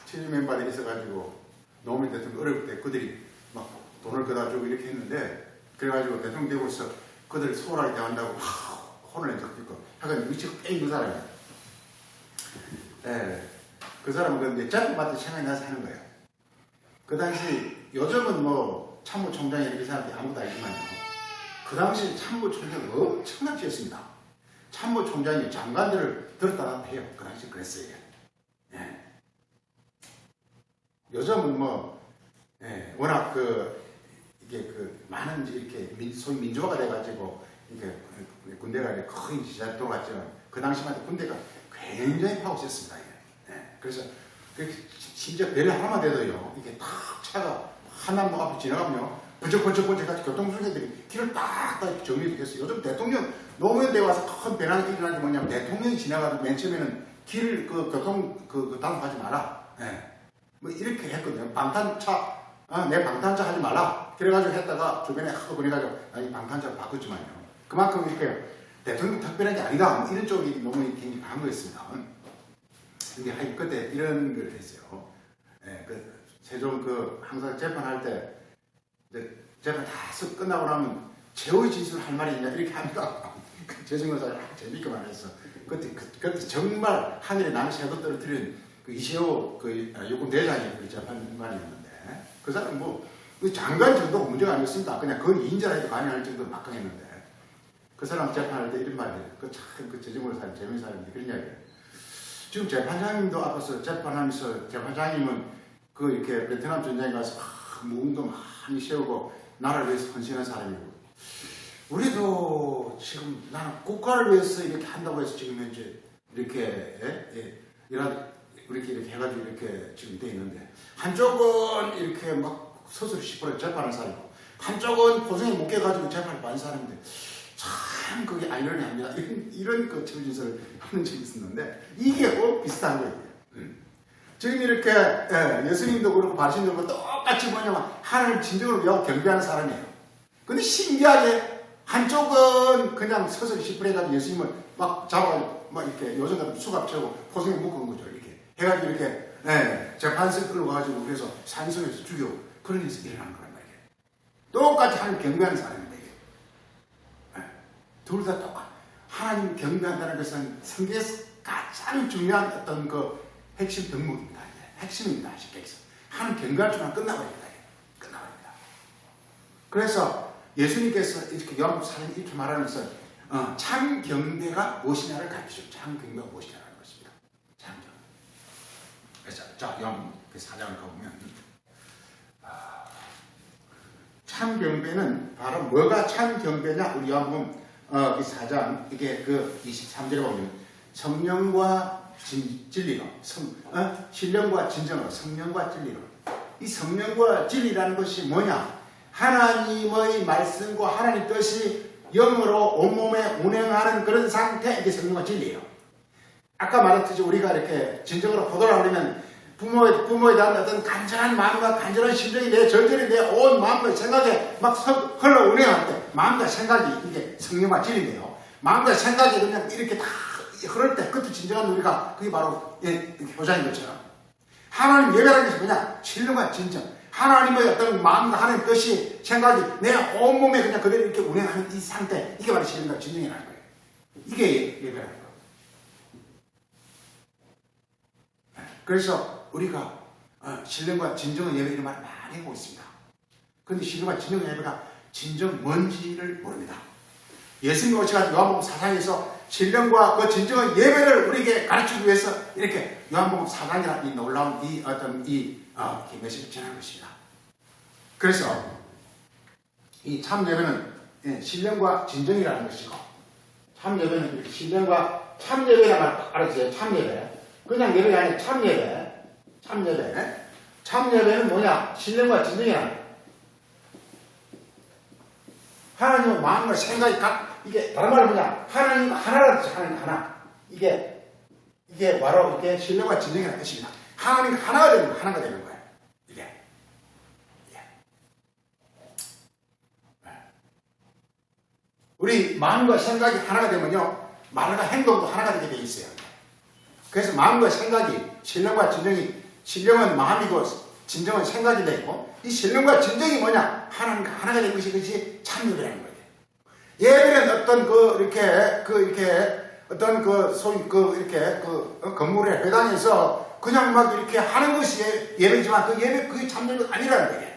7인 멤버들이 있어가지고 노무현 대통령 어려울 때 그들이 막 돈을 거다 주고 이렇게 했는데 그래가지고 대통령 되고 있어 그들이 소홀하게 대한다고 혼을 낸 적도 있고 하여간 위치가 뺑 그 사람이에요. 그 사람은 근데 짧게봤을 때 생각이 나서 하는 거예요. 그 당시 요즘은 뭐 참모총장이 이렇게 사람들이 아무도 알지만요. 그 당시 참모총장이 엄청나게 했습니다. 참모총장이 장관들을 들었다 놨다 해요. 그 당시 그랬어요. 요즘은 뭐 워낙 이게 많은 이렇게 소위 민주화가 돼가지고 이렇게 군대가 이렇게 거의 잘 돌아갔죠. 그 당시만 해도 군대가 굉장히 파워 셌습니다. 그래서 심지어 배를 하나만 돼도요. 이게 탁 차가 한남로 앞에 지나가면요. 번쩍번쩍번쩍 같이 교통수행들이 길을 딱딱 정리했어요. 요즘 대통령 노무현 때 와서 큰 변화가 일어난 게 뭐냐면 대통령이 지나가도 맨 처음에는 길 단속하지 마라. 뭐 이렇게 했거든요. 방탄차 내 방탄차 하지 말라. 그래가지고 했다가 주변에 하고 보내가지고 아니 방탄차 바꿨지만요. 그만큼 이렇게 대통령 특별한 게 아니다. 이런 쪽이 너무 굉장히 강한 거였습니다. 근데 하여튼 그때 이런 걸 했어요. 세종 항상 재판할 때 재판 다 끝나고 나면 최후의 진술 할 말이 있냐 이렇게 합니다. 재승원사가 재밌게 말했어. 그때 정말 하늘에 남의 새도 떨어뜨린 이시호 요금 대장이 재판 말이었는데 그 사람 장관 정도가 문제가 아니었습니다. 그냥 그 2인자라 해도 가능할 정도로 막강했는데 그 사람 재판할 때 이런 말이에요. 참 재승원사 재밌는 사람인데 그런 이야기예요. 지금 재판장님도 앞에서 재판하면서 재판장님은 이렇게 베트남 전쟁에 가서 무음도 많이 세우고 나라를 위해서 헌신한 사람이고 우리도 지금 나는 국가를 위해서 이렇게 한다고 해서 지금 현재 이렇게 이렇게 해가지고 이렇게 지금 돼 있는데 한쪽은 이렇게 막 스스로 10% 재판한 사람이고 한쪽은 고생에 못 깨가지고 재판을 받은 사람인데 참 그게 아이러니합니다. 이런 처진설을 하는 적이 있었는데 이게 비슷한 거예요. 지금 이렇게 예수님도 그렇고 바리새인도 그렇고 똑같이 뭐냐면 하나님 진정으로 위하고 경배하는 사람이에요. 근데 신기하게 한쪽은 그냥 서서히 10% 해가지고 예수님을 막 잡아가지고 막 이렇게 요즘 같은 수갑채고 포승에 묶은 거죠. 이렇게 해가지고 이렇게 재판실 끌어가지고 그래서 산성에서 죽여 그런 일이 일어나는 거란 말이에요. 똑같이 하나님 경배하는 사람입니다. 둘 다 똑같아. 하나님 경배한다는 것은 성경에서 가장 중요한 어떤 핵심 덕목입니다. 핵심입니다. 쉽게 해서. 하나님 경배할 줄만 끝나버립니다. 끝나버립니다. 그래서 예수님께서 이렇게 요한복음 4장 이렇게 말하면서 참 경배가 무엇이냐를 가르치죠. 참 경배가 무엇이냐는 것입니다. 참 경배. 그래서 자 요한복음 4장을 가보면 참 경배는 바로 뭐가 참 경배냐? 우리 요한복음 4장 이게 23절에 보면 성령과 진리로 신령과 진정으로 성령과 진리로 이 성령과 진리라는 것이 뭐냐? 하나님의 말씀과 하나님 뜻이 영으로 온몸에 운행하는 그런 상태 이게 성령과 진리예요. 아까 말했듯이 우리가 이렇게 진정으로 포도를 하려면 부모에 대한 어떤 간절한 마음과 간절한 심정이 내 절절히 내 온 마음과 생각에 막 흘러 운행할 때 마음과 생각이 이게 성령과 진리인데요. 마음과 생각이 그냥 이렇게 다 흐를 때 그것도 진정한 우리가 그게 바로 효자인 것처럼 하나님 예배라는 것이 뭐냐? 신령과 진정. 하나님의 어떤 마음과 하나님의 뜻이, 생각이 내 온몸에 그냥 그대로 이렇게 운행하는 이 상태, 이게 바로 신령과 진정이라는 거예요. 이게 예배라는 거예요. 그래서 우리가 신령과 진정의 예배 이런 말을 많이 하고 있습니다. 그런데 신령과 진정의 예배가 진정 뭔지를 모릅니다. 예수님 오셔가지고 요한복음 4장에서 신령과 그 진정의 예배를 우리에게 가르치기 위해서 이렇게 요한복음 4장이라는 이 놀라운 메시지를 전하는 것입니다. 그래서 이 참 예배는 신령과 진정이라는 것이고, 참 예배는 신령과 참 예배라는 말 알았어요. 참 예배. 그냥 예배가 아니라 참 예배. 참 예배. 참 예배는 뭐냐? 신령과 진정이라는 거예요. 하나님의 마음과 생각이 이게 다른 말로 뭐냐? 하나님 하나라는 뜻이 하나님 하나. 이게 바로 이게 신령과 진정이라는 뜻입니다. 하나님 하나가 되는 거예요. 이게. 우리 마음과 생각이 하나가 되면요, 말과 행동도 하나가 되게 돼 있어요. 그래서 마음과 생각이, 신령과 진정이, 신령은 마음이고 진정은 생각이 되고, 이 신령과 진정이 뭐냐? 하나님과 하나가 된 것이 참 예배라는 거예요. 예배는 어떤 어떤 소위 이렇게 건물의 회당에서 그냥 막 이렇게 하는 것이 예배지만 그 예배, 그게 참 예배가 아니라는 거예요.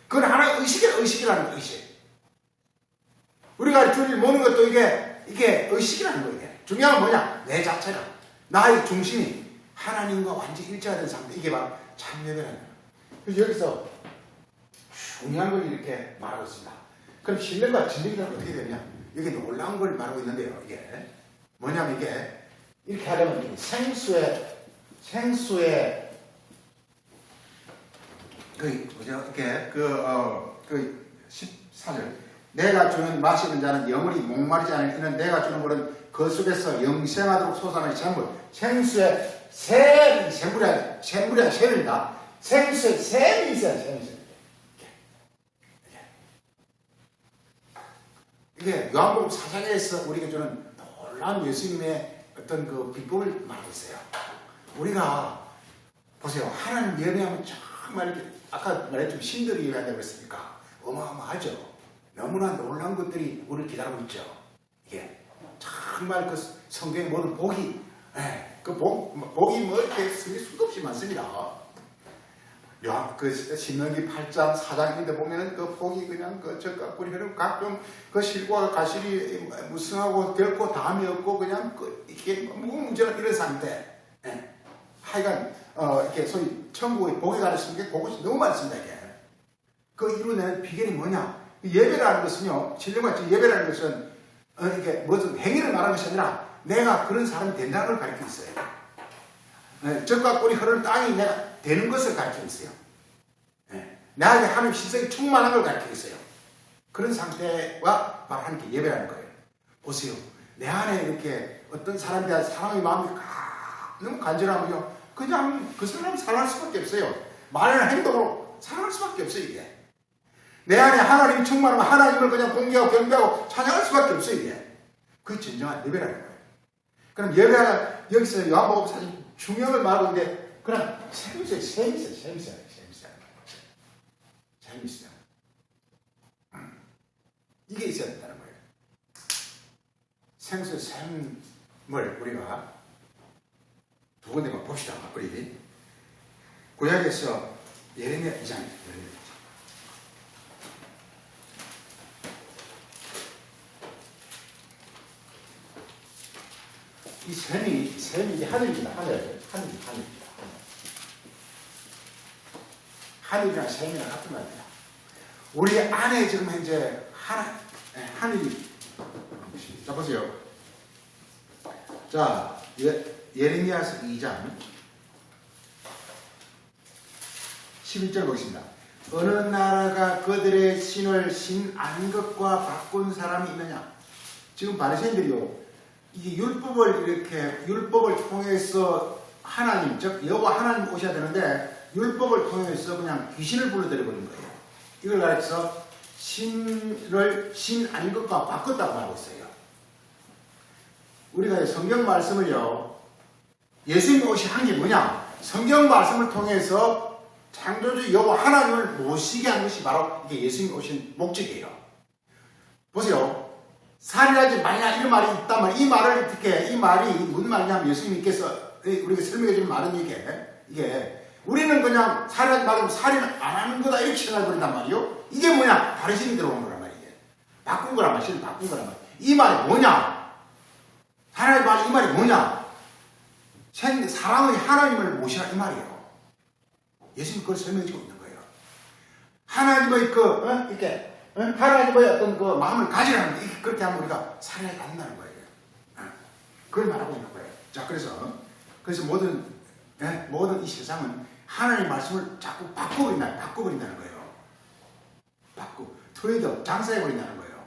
그건 하나의 의식이라는 거예요, 의식. 우리가 주를 모는 것도 이게 의식이라는 거예요. 중요한 건 뭐냐? 내 자체가, 나의 중심이 하나님과 완전히 일치가 된 상태. 이게 바로 참 예배라는 거예요. 그래서 여기서 중요한 걸 이렇게 말하고 있습니다. 그럼 신령과 진정이란 어떻게 되냐? 여기 놀라운 걸 말하고 있는데요. 이게 뭐냐면 이게 이렇게 하려면 생수의 이렇게 14절. 내가 주는 마시는 자는 영원히 목마르지 않을 이는 내가 주는 물은 그 속에서 영생하도록 솟아나는 샘물. 생수의 샘물이 샘입니다. 생수의 샘이 있어요. 샘이. 이게 요한복음 4장에서 우리가 주는 놀라운 예수님의 어떤 그 비법을 말하고 있어요. 우리가 보세요. 하나님 예배하면 정말 이렇게 아까 말했지만 신들이 예배한다고 했으니까 어마어마하죠. 너무나 놀라운 것들이 우리를 기다리고 있죠. 이게 정말 그 성경의 모든 복이, 복이 뭐 이렇게 수도 없이 많습니다. 신명기 8장 4장인데 보면은 그 복이 그냥 젖과 꿀이 흐르고 각종 실과 가실이 무성하고 결코 담이 없고 그냥 이렇게 무궁무진한 이런 상태. 하여간 이렇게 소위 천국의 복에 관한 성경 그것이 너무 많습니다. 이게 그 이루어내는 비결이 뭐냐? 예배라는 것은요, 신령과 예배라는 것은 이게 무슨 행위를 말하는 것이 아니라 내가 그런 사람이 된다는 걸 가르치고 있어요. 젖과 꿀이 흐르는 땅이 내가 되는 것을 가르치고 있어요. 나에게 하나님 신성이 충만한 걸 가르치고 있어요. 그런 상태와 바로 하나님께 예배라는 거예요. 보세요. 내 안에 이렇게 어떤 사람에 대한 사랑의 마음이 너무 간절하면요, 그냥 그 사람을 사랑할 수밖에 없어요. 말이나 행동으로 사랑할 수밖에 없어요. 이게 내 안에 하나님이 충만하면 하나님을 그냥 공개하고 경배하고 찬양할 수밖에 없어요. 이게 그게 진정한 예배라는 거예요. 그럼 예배가 여기서 요한복음 사실 중요한 말하고 있는데, 그럼 샘이 있어요. 이게 있어야 된다는 거예요. 생수의 샘을 우리가 두 군데만 봅시다. 우리 구약에서 예레미야 2장. 이 샘이 하늘입니다. 하늘입니다. 하늘이랑 샘이랑 같은 말입니다. 우리 안에 지금 현재 하늘이. 자, 보세요. 자, 예레미야서 2장 11절 보겠습니다. 어느 나라가 그들의 신을 신 아닌 것과 바꾼 사람이 있느냐? 지금 바리새인들이요, 이 율법을 통해서 하나님, 즉 여호와 하나님 오셔야 되는데 율법을 통해서 그냥 귀신을 불러들여버린 거예요. 이걸 가르쳐서 신을 신 아닌 것과 바꿨다고 말하고 있어요. 우리가 성경 말씀을요, 예수님이 오신 한 게 뭐냐? 성경 말씀을 통해서 창조주 여호와 하나님을 모시게 한 것이 바로 이게 예수님이 오신 목적이에요. 보세요. 살인하지 말라 이런 말이 있다면 이 말을 어떻게 이 말이 무슨 말이냐면 예수님께서 우리가 설명해 주는 말은 이게 우리는 그냥 살인하지 말고 살인을 안 하는 거다 이렇게 생각해버린단 말이에요. 이게 뭐냐? 다른 신이 들어온 거란 말이에요. 바꾼 거란 말이에요. 신을 바꾼 거란 말이에요. 이 말이 뭐냐? 살인하지 말라 이 말이 뭐냐? 사랑의 하나님을 모시라 이 말이에요. 예수님이 그걸 설명해 주고 있는 거예요. 하나님의 이렇게 하나님의 어떤 그 마음을 가지라는 거 그렇게 하면 우리가 살인하지 않는다는 거예요. 그걸 말하고 있는 거예요. 자, 그래서 모든 이 세상은 하나님의 말씀을 자꾸 바꿔버린다는 거예요. 트레이드, 장사해버린다는 거예요.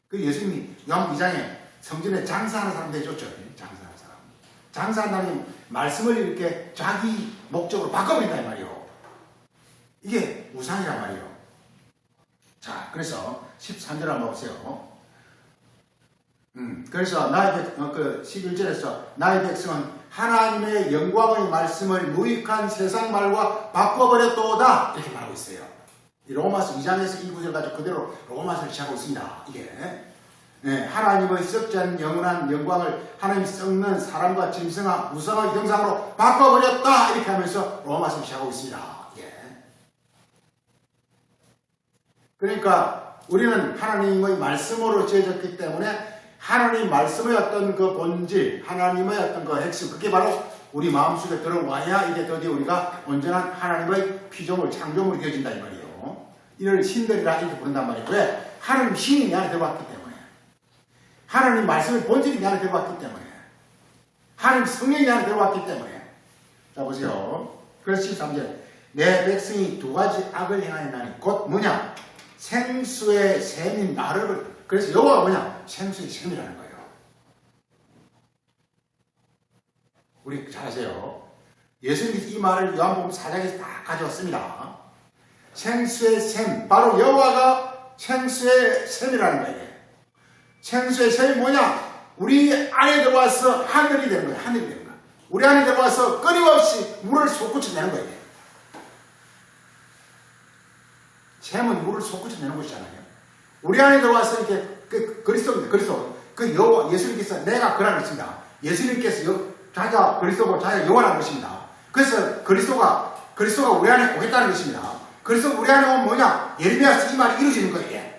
그 예수님이 요한 2장에 성전에 장사하는 사람 내줬죠. 장사하는 사람. 장사한다는 말씀을 이렇게 자기 목적으로 바꿔버린단 말이에요. 이게 우상이란 말이에요. 자, 그래서 13절 한번 보세요. 그래서 나의 11절에서 나의 백성은 하나님의 영광의 말씀을 무익한 세상 말과 바꿔버렸도다 이렇게 말하고 있어요. 이 로마서 2장에서 1구절 가지고 그대로 로마서를 시작하고 있습니다. 이게 하나님의 썩지 않은 영원한 영광을 하나님이 썩는 사람과 짐승과 무성의 형상으로 바꿔버렸다 이렇게 하면서 로마서를 시작하고 있습니다. 그러니까 우리는 하나님의 말씀으로 지어졌기 때문에 하나님 말씀의 어떤 그 본질, 하나님의 어떤 그 핵심, 그게 바로 우리 마음속에 들어와야 이게 드디어 우리가 온전한 하나님의 피조물, 창조물이 되어진다 이 말이에요. 이를 신들이라 이렇게 부른단 말이에요. 왜? 하나님 신이 내 안에 들어왔기 때문에. 하나님 말씀의 본질이 내 안에 들어왔기 때문에. 하나님 성령이 내 안에 들어왔기 때문에. 자, 보세요. 그래서 13절. 내 백성이 두 가지 악을 행하였나니 곧 뭐냐? 생수의 샘인 나를 그래서 여호와가 뭐냐? 생수의 샘이라는 거예요. 우리 잘 아세요. 예수님이 이 말을 요한복음 4장에서 다 가져왔습니다. 생수의 샘, 바로 여호와가 생수의 샘이라는 거예요. 생수의 샘이 뭐냐? 우리 안에 들어와서 하늘이 되는 거예요. 하늘이 되는 거예요. 우리 안에 들어와서 끊임없이 물을 솟구쳐내는 거예요. 샘은 물을 솟구쳐내는 것이잖아요. 우리 안에 들어와서 이렇게 그리스도입니다. 그리스도. 그 여호와 예수님께서 내가 그라는 것입니다. 예수님께서 자기가 그리스도고 자기가 여호와라는 것입니다. 그래서 그리스도가 우리 안에 오겠다는 것입니다. 그리스도 우리 안에 오면 뭐냐? 예레미야서 이 말이 이루어지는 거예요.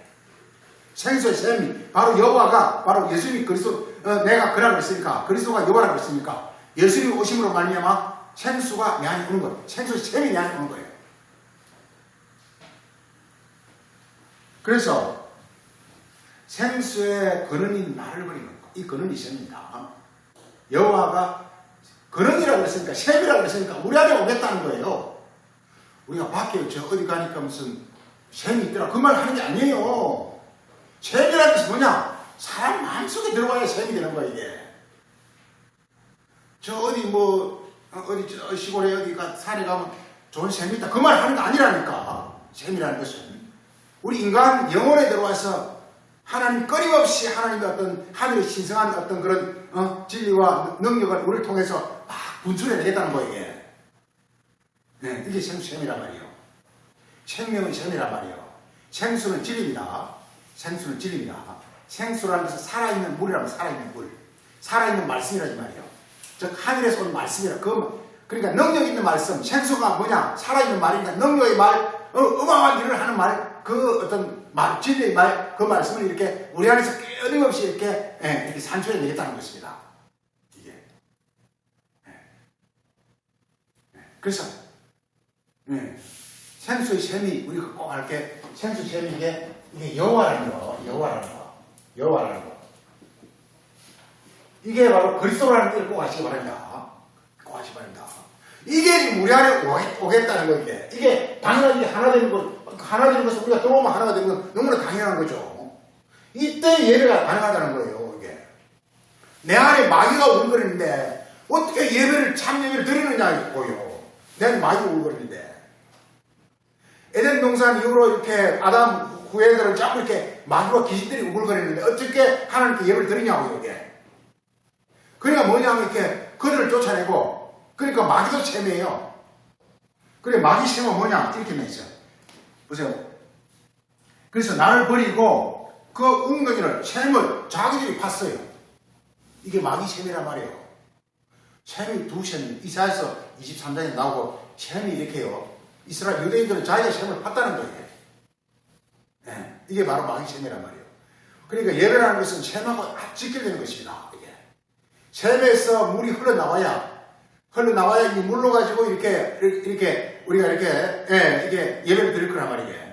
생수의 샘이 바로 여호와가 바로 예수님이 그리스도 내가 그라고 했으니까 그리스도가 여호와라고 했으니까 예수님이 오심으로 말미암아 생수가 내 안에 오는 거예요. 생수의 샘이 내 안에 오는 거예요. 그래서 생수의 근원인 나를 버리는 거. 이 근원이 샘입니다. 여호와가 근원이라고 했으니까 샘이라고 했으니까 우리 안에 오겠다는 거예요. 우리가 밖에 저 어디 가니까 무슨 샘이 있더라 그 말 하는 게 아니에요. 샘이라는 것이 뭐냐? 사람 마음속에 들어와야 샘이 되는 거야 이게. 저 어디 어디 저 시골에 어디가 산에 가면 좋은 샘이 있다 그 말 하는 게 아니라니까. 샘이라는 것은 우리 인간 영혼에 들어와서 하나님 끊임없이 하나님의 어떤 하늘의 신성한 어떤 그런 진리와 능력을 우리를 통해서 막 분출해내겠다는 거예요. 이게. 네, 이게 생수샘이란 말이에요. 생명의 샘이란 말이에요. 생수는 진리입니다. 생수는 진리입니다. 생수라는 것은 살아있는 물이라면 살아있는 물. 살아있는 말씀이라는 말이에요. 즉 하늘에서 온 말씀이라. 그러니까 능력 있는 말씀. 생수가 뭐냐? 살아있는 말이니까 능력의 말, 어마어마한 일을 하는 말. 그 어떤 말, 진리의 말, 그 말씀을 이렇게 우리 안에서 끊임없이 이렇게 산출해내겠다는 것입니다. 이게. 그래서, 생수의 샘이, 우리가 꼭 알게, 생수의 샘이 이게 여호와라는 거. 이게 바로 그리스도라는 뜻을 꼭 아시기 바랍니다. 꼭 아시기 바랍니다. 이게 우리 안에 오겠다는 거, 이게 당연하게 하나 되는 것, 하나 되는 것은 우리가 들어오면 하나가 되는 건 너무나 당연한 거죠. 이때 예배가 가능하다는 거예요, 이게. 내 안에 마귀가 울거리는데, 어떻게 참 예배를 드리느냐고요. 내 안에 마귀가 울거리는데. 에덴 동산 이후로 이렇게 아담 후예들은 자꾸 이렇게 마귀와 귀신들이 울거리는데, 어떻게 하나님께 예배를 드리냐고요, 이게. 그러니까 뭐냐면 이렇게 그들을 쫓아내고, 그러니까 마귀도 셈이에요. 그래, 마귀 셈은 뭐냐? 이렇게 맺죠. 보세요. 그래서 나를 버리고 그 웅덩이를, 셈을 자기들이 팠어요. 이게 마귀 셈이란 말이에요. 셈이 두 셈, 이사야서 23장에 나오고 셈이 이렇게요. 이스라엘 유대인들은 자기가 셈을 팠다는 거예요. 네, 이게 바로 마귀 셈이란 말이에요. 그러니까 예배라는 것은 셈하고 직결되는 것입니다. 이게. 셈에서 물이 흘러나와야 이 물로 가지고 이렇게 우리가 이게 예배를 드릴 거란 말이에요.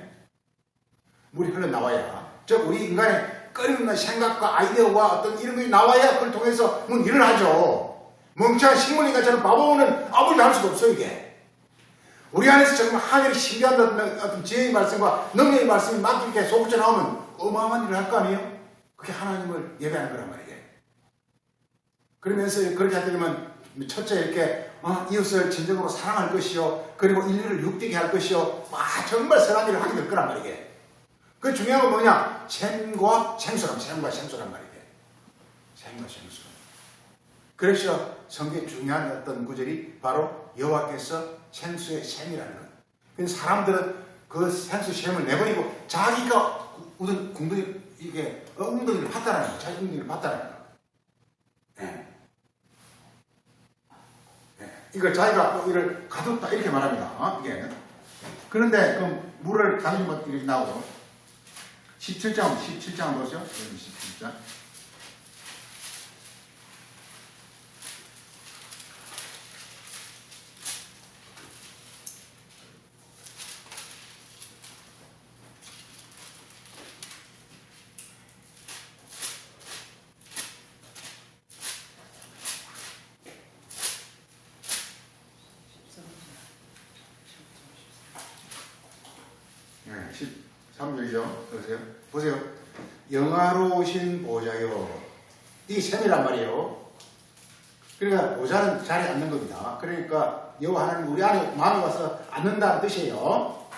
물이 흘러나와야, 즉 우리 인간의 끊임없는 생각과 아이디어와 어떤 이런 것이 나와야 그걸 통해서 뭔 일을 하죠. 멍청한 식물인간처럼 바보는 아무리 할 수도 없어요. 이게 우리 안에서 정말 하늘의 신비한 어떤 지혜의 말씀과 능력의 말씀이 막 이렇게 솟구쳐 나오면 어마어마한 일을 할 거 아니에요? 그게 하나님을 예배하는 거란 말이에요. 그러면서 그렇게 하게 되면 첫째 이렇게 이웃을 진정으로 사랑할 것이요, 그리고 인류를 육되게 할 것이요, 정말 선한 일을 하게 될 거란 말이에요. 그 중요한 건 뭐냐? 셈과 생수란 말이에요. 셈과 생수. 그래서 성경의 중요한 어떤 구절이 바로 여호와께서 생수의 셈이라는 것. 그래서 사람들은 그 생수 셈을 내버리고 자기가 우선 웅덩이를 팠다라는 거예요. 자기 웅덩이를 팠다라는 거예요. 네. 이걸 자기가 이를 가뒀다 이렇게 말합니다. 이게. 그런데 그 물을 가지고 이렇게 나오고 17장 보죠. 17장. 네, 13절이죠. 보세요. 영화로우신 보좌요. 이게 셈이란 말이에요. 그러니까 보좌는 자리에 앉는 겁니다. 그러니까 여호와 하나님 우리 안에 마음에 와서 앉는다는 뜻이에요.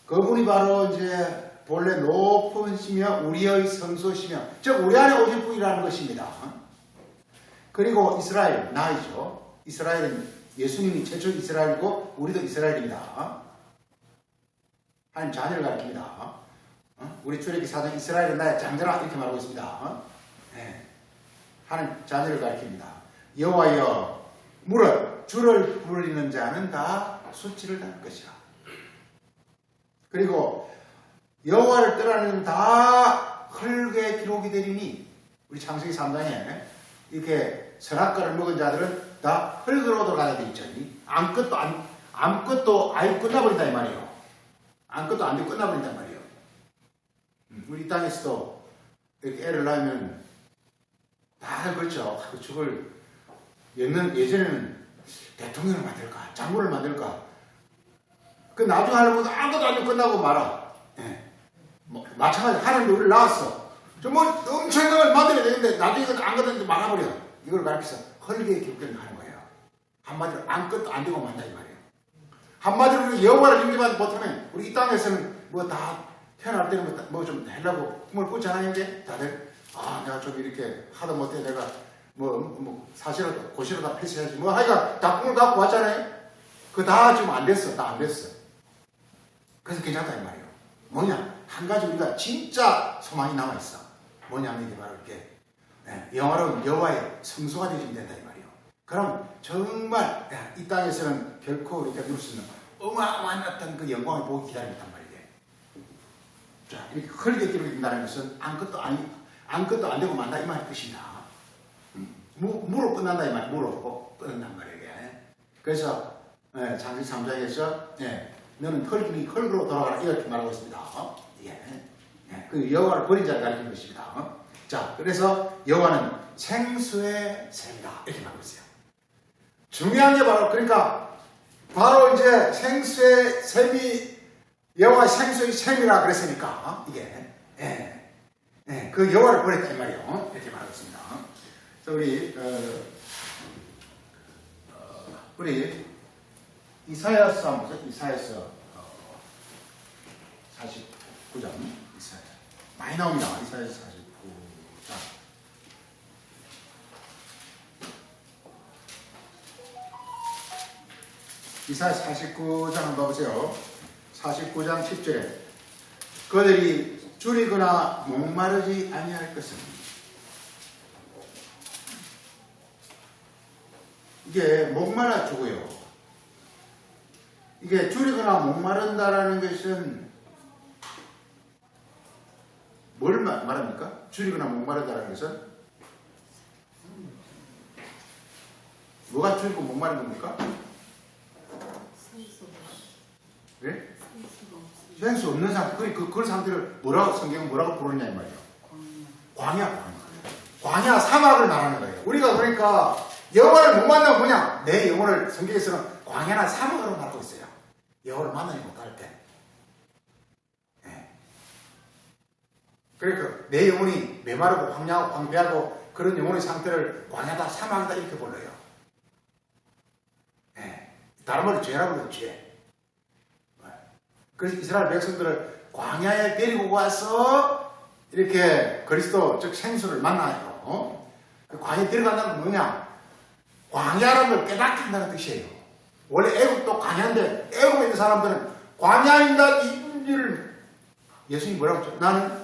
그분이 바로 이제 본래 높으시며 우리의 성소시며, 즉 우리 안에 오실 분이라는 것입니다. 그리고 이스라엘, 나이죠. 이스라엘은 예수님이 최초 이스라엘이고 우리도 이스라엘입니다. 하나님 자녀를 가리킵니다. 우리 출애굽기 4장 이스라엘은 나의 장자라 이렇게 말하고 있습니다. 네. 하나님 자녀를 가리킵니다. 여호와여 물어 주를 부르는 자는 다 수치를 당할 것이라. 그리고 여호와를 떠나는 다 흙의 기록이 되리니, 우리 창세기 3장에 이렇게 선악과를 먹은 자들은 다 흙으로 돌아가야 되죠. 아무것도 아예 끝나버린다 이 말이에요. 아무것도 안 되고 끝나버린단 말이에요. 우리 땅에서도 이렇게 애를 낳으면 다 그렇죠. 죽을 예전에는 대통령을 만들까, 장군을 만들까. 그 나중에 하려고 아무것도 안 되고 끝나고 말아. 예. 마찬가지 하나님도 우리를 낳았어. 정말 엄청난 걸 만들어야 되는데 나중에 아무것도 말아버려. 이걸 가르쳐서 헐게의 기록을 하는 거예요. 한마디로 아무것도 안 되고 만다 이 말이에요. 한마디로 여호와를 인정하지 못하면 우리 이 땅에서는 뭐 다 태어날 때는 뭐 좀 하려고 꿈을 꾸지 않아요? 이제 다들 내가 좀 이렇게 하다 못해 내가 사실은 고시로 다 패스해야지 뭐 하여간 다 꿈을 갖고 왔잖아요. 그거 다 지금 안 됐어. 다 안 됐어. 그래서 괜찮다 이 말이에요. 뭐냐? 한 가지 우리가 진짜 소망이 남아있어. 뭐냐면 이게 바로 이렇게 영화로운 여호와의 성소가 되시면 된다 이 말이에요. 그럼 정말 이 땅에서는 결코 우리가 누릴 수 있는 어마어마한 어떤 그 영광을 보고 기다린단 말이에요. 자, 이렇게 헐게 기록된다는 것은 아무것도 안 되고 만다 이 말의 뜻입니다. 무로 끝난다 이 말, 무로 끝난단 말이에요. 그래서 창세기 3장에서 너는 흙으로 돌아가라 이렇게 말하고 있습니다. 그 여호와를 버린 자를 가리키는 것입니다. 자, 그래서 여호와는 생수의 셈이다 이렇게 말하고 있어요. 중요한 게 바로 이제 생수의 셈이 여호와의 생수의 셈이라 그랬으니까 이게 그 여호와를 버렸다 이 말이에요. 이렇게 말하고 있습니다. 그래서 우리 이사야서 한번 보세요. 이사야서 49장 이사야 많이 나옵니다. 이사야서 49장 이사야 49장 한번 봐보세요. 49장 10절에 그들이 줄이거나 목마르지 아니할 것은, 이게 목말라 죽어요. 이게 줄이거나 목마른다라는 것은 뭘 말합니까? 줄이거나 목마르다라는 것은 뭐가 줄이고 목마른 겁니까? 네? 센스 없는 상태. 그 상태를 성경은 뭐라고 부르냐 이 말이에요. 광야, 사막을 말하는 거예요. 우리가 그러니까 여호와를 못 만나면 뭐냐? 내 영혼을 성경에서는 광야나 사막으로 말하고 있어요. 여호와를 만나지 못할 때. 네. 그러니까 내 영혼이 메마르고 황폐하고 그런 영혼의 상태를 광야다 사막이다 이렇게 불러요. 네. 다른 말로 죄라고 그래요. 죄. 그래서 이스라엘 백성들을 광야에 데리고 와서 이렇게 그리스도 즉 생수를 만나요. 광야에 데려간다는 건 뭐냐? 광야라는 걸 깨닫게 한다는 뜻이에요. 원래 애국도 광야인데 애국에 있는 사람들은 광야인다 이 일을 예수님이 뭐라고 했죠? 나는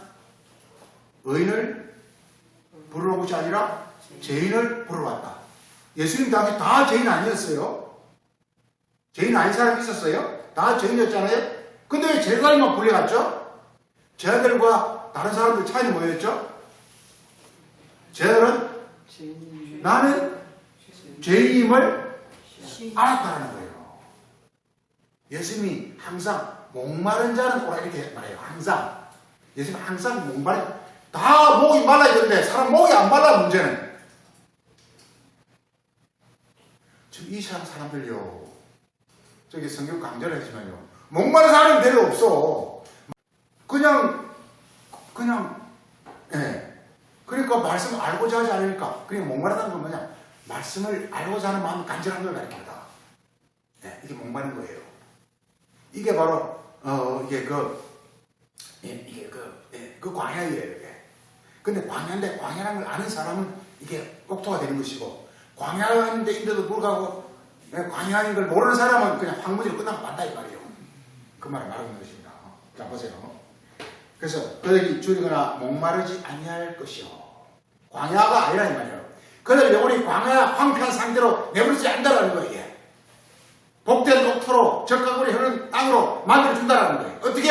의인을 부르러 온 것이 아니라 죄인을 부르러 왔다. 예수님 당시 다 죄인 아니었어요? 죄인 아닌 사람이 있었어요? 다 죄인이었잖아요? 근데 왜 제자들만 불려갔죠? 제자들과 다른 사람들 차이는 뭐였죠? 제자들은 나는 죄인임을 알았다는 거예요. 예수님이 항상 목마른 자는 오라 이렇게 말해요. 항상. 예수님이 항상 목마른, 다 목이 말라야 되는데 사람 목이 안 말라 문제는. 지금 이 사람들요. 저기 성경 강조를 했지만요. 목마른 사람은 별로 없어. 예. 그러니까 말씀을 알고자 하지 않으니까. 그러니까 목마르다는 건 뭐냐? 말씀을 알고자 하는 마음이 간절한 걸 가리킵니다. 예, 이게 목마른 거예요. 이게 바로, 그 광야예요, 이게. 근데 광야인데, 광야라는 걸 아는 사람은 이게 옥토가 되는 것이고, 광야인데도 불구하고, 광야인 걸 모르는 사람은 그냥 황무지로 끝나고 만다, 이 말이에요. 그 말을 말하는 것입니다. 자, 보세요. 그래서 그들이 줄이거나 목마르지 아니할 것이요. 광야가 아니라 이 말이에요. 그들 영혼이 광야 황폐한 상태로 내버리지 않는다는 거예요. 복된 옥토로 적각으로 흐르는 땅으로 만들어준다는 거예요. 어떻게?